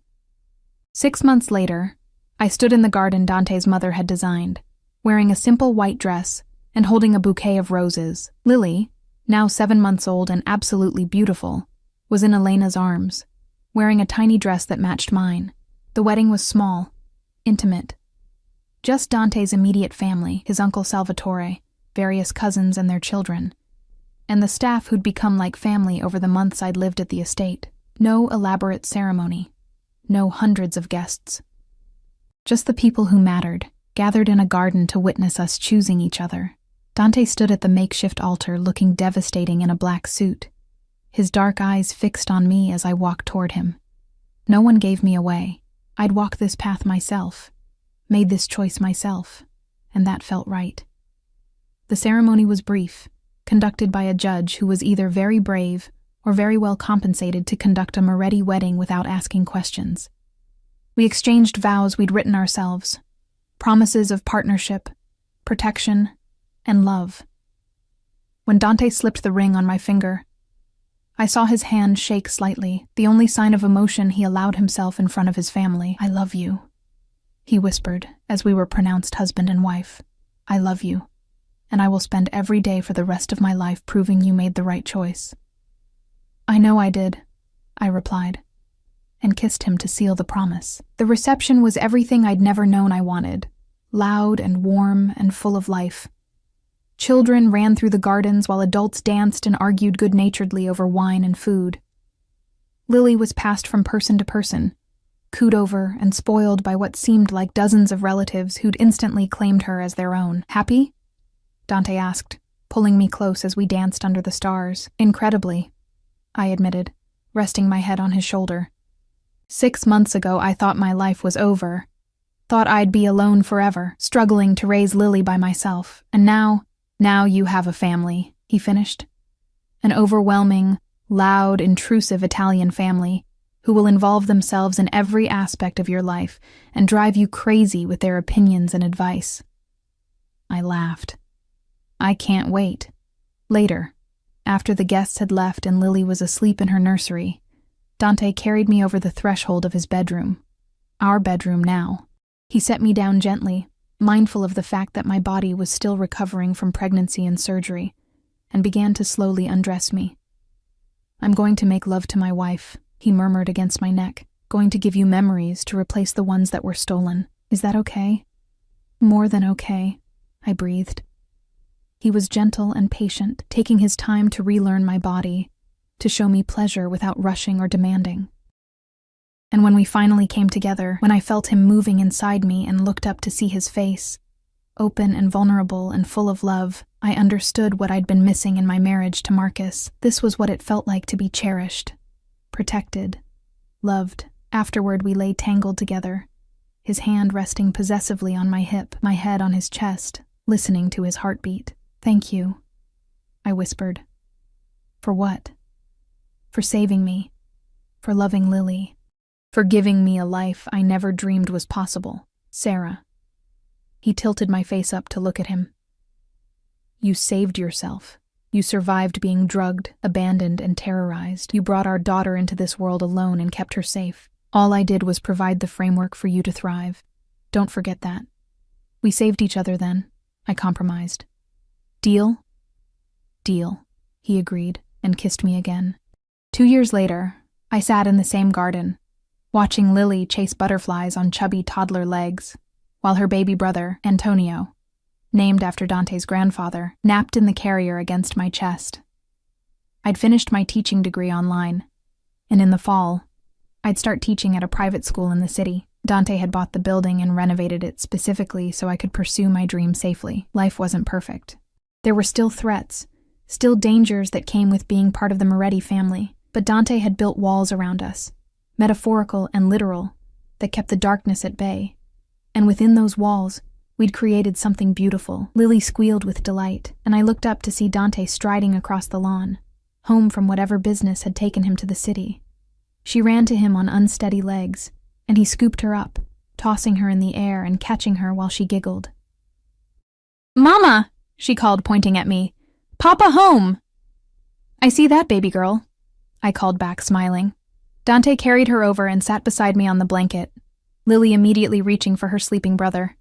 6 months later, I stood in the garden Dante's mother had designed, wearing a simple white dress and holding a bouquet of roses. Lily, now 7 months old and absolutely beautiful, was in Elena's arms, wearing a tiny dress that matched mine. The wedding was small, intimate. Just Dante's immediate family, his uncle Salvatore, various cousins and their children, and the staff who'd become like family over the months I'd lived at the estate. No elaborate ceremony, no hundreds of guests. Just the people who mattered, gathered in a garden to witness us choosing each other. Dante stood at the makeshift altar looking devastating in a black suit, his dark eyes fixed on me as I walked toward him. No one gave me away. I'd walked this path myself, made this choice myself, and that felt right. The ceremony was brief, conducted by a judge who was either very brave or very well compensated to conduct a Moretti wedding without asking questions. We exchanged vows we'd written ourselves, promises of partnership, protection, and love. When Dante slipped the ring on my finger, I saw his hand shake slightly, the only sign of emotion he allowed himself in front of his family. I love you, he whispered as we were pronounced husband and wife. I love you, and I will spend every day for the rest of my life proving you made the right choice. I know I did, I replied, and kissed him to seal the promise. The reception was everything I'd never known I wanted, loud and warm and full of life. Children ran through the gardens while adults danced and argued good-naturedly over wine and food. Lily was passed from person to person, cooed over and spoiled by what seemed like dozens of relatives who'd instantly claimed her as their own. Happy? Dante asked, pulling me close as we danced under the stars. Incredibly, I admitted, resting my head on his shoulder. 6 months ago, I thought my life was over. Thought I'd be alone forever, struggling to raise Lily by myself. And now you have a family, he finished. An overwhelming, loud, intrusive Italian family who will involve themselves in every aspect of your life and drive you crazy with their opinions and advice. I laughed. I can't wait. Later, after the guests had left and Lily was asleep in her nursery, Dante carried me over the threshold of his bedroom. Our bedroom now. He set me down gently, mindful of the fact that my body was still recovering from pregnancy and surgery, and began to slowly undress me. "I'm going to make love to my wife," he murmured against my neck. "Going to give you memories to replace the ones that were stolen. Is that okay?" "More than okay," I breathed. He was gentle and patient, taking his time to relearn my body, to show me pleasure without rushing or demanding. And when we finally came together, when I felt him moving inside me and looked up to see his face, open and vulnerable and full of love, I understood what I'd been missing in my marriage to Marcus. This was what it felt like to be cherished, protected, loved. Afterward, we lay tangled together, his hand resting possessively on my hip, my head on his chest, listening to his heartbeat. "Thank you," I whispered. "For what?" "For saving me, for loving Lily, for giving me a life I never dreamed was possible. Sarah." He tilted my face up to look at him. "You saved yourself. You survived being drugged, abandoned, and terrorized. You brought our daughter into this world alone and kept her safe. All I did was provide the framework for you to thrive. Don't forget that. We saved each other then," I compromised. "Deal?" "Deal," he agreed and kissed me again. 2 years later, I sat in the same garden, watching Lily chase butterflies on chubby toddler legs, while her baby brother, Antonio, named after Dante's grandfather, napped in the carrier against my chest. I'd finished my teaching degree online, and in the fall, I'd start teaching at a private school in the city. Dante had bought the building and renovated it specifically so I could pursue my dream safely. Life wasn't perfect. There were still threats, still dangers that came with being part of the Moretti family, but Dante had built walls around us, metaphorical and literal, that kept the darkness at bay. And within those walls, we'd created something beautiful. Lily squealed with delight, and I looked up to see Dante striding across the lawn, home from whatever business had taken him to the city. She ran to him on unsteady legs, and he scooped her up, tossing her in the air and catching her while she giggled. "Mama!" she called, pointing at me. "Papa home!" "I see that, baby girl," I called back, smiling. Dante carried her over and sat beside me on the blanket, Lily immediately reaching for her sleeping brother.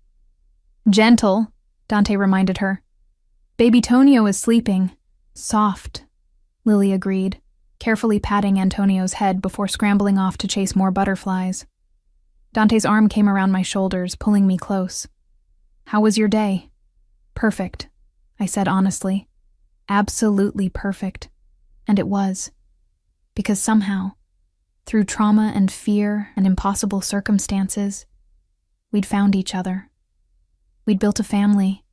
"Gentle," Dante reminded her. "Baby Tonio is sleeping." "Soft," Lily agreed, carefully patting Antonio's head before scrambling off to chase more butterflies. Dante's arm came around my shoulders, pulling me close. "How was your day?" "Perfect," I said honestly. "Absolutely perfect." And it was. Because somehow, through trauma and fear and impossible circumstances, we'd found each other. We'd built a family.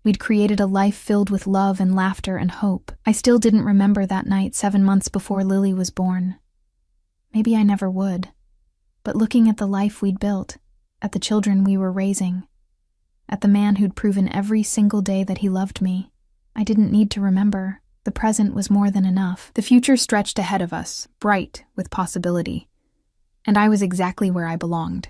We'd created a life filled with love and laughter and hope. I still didn't remember that night 7 months before Lily was born. Maybe I never would. But looking at the life we'd built, at the children we were raising, at the man who'd proven every single day that he loved me, I didn't need to remember. The present was more than enough. The future stretched ahead of us, bright with possibility. And I was exactly where I belonged.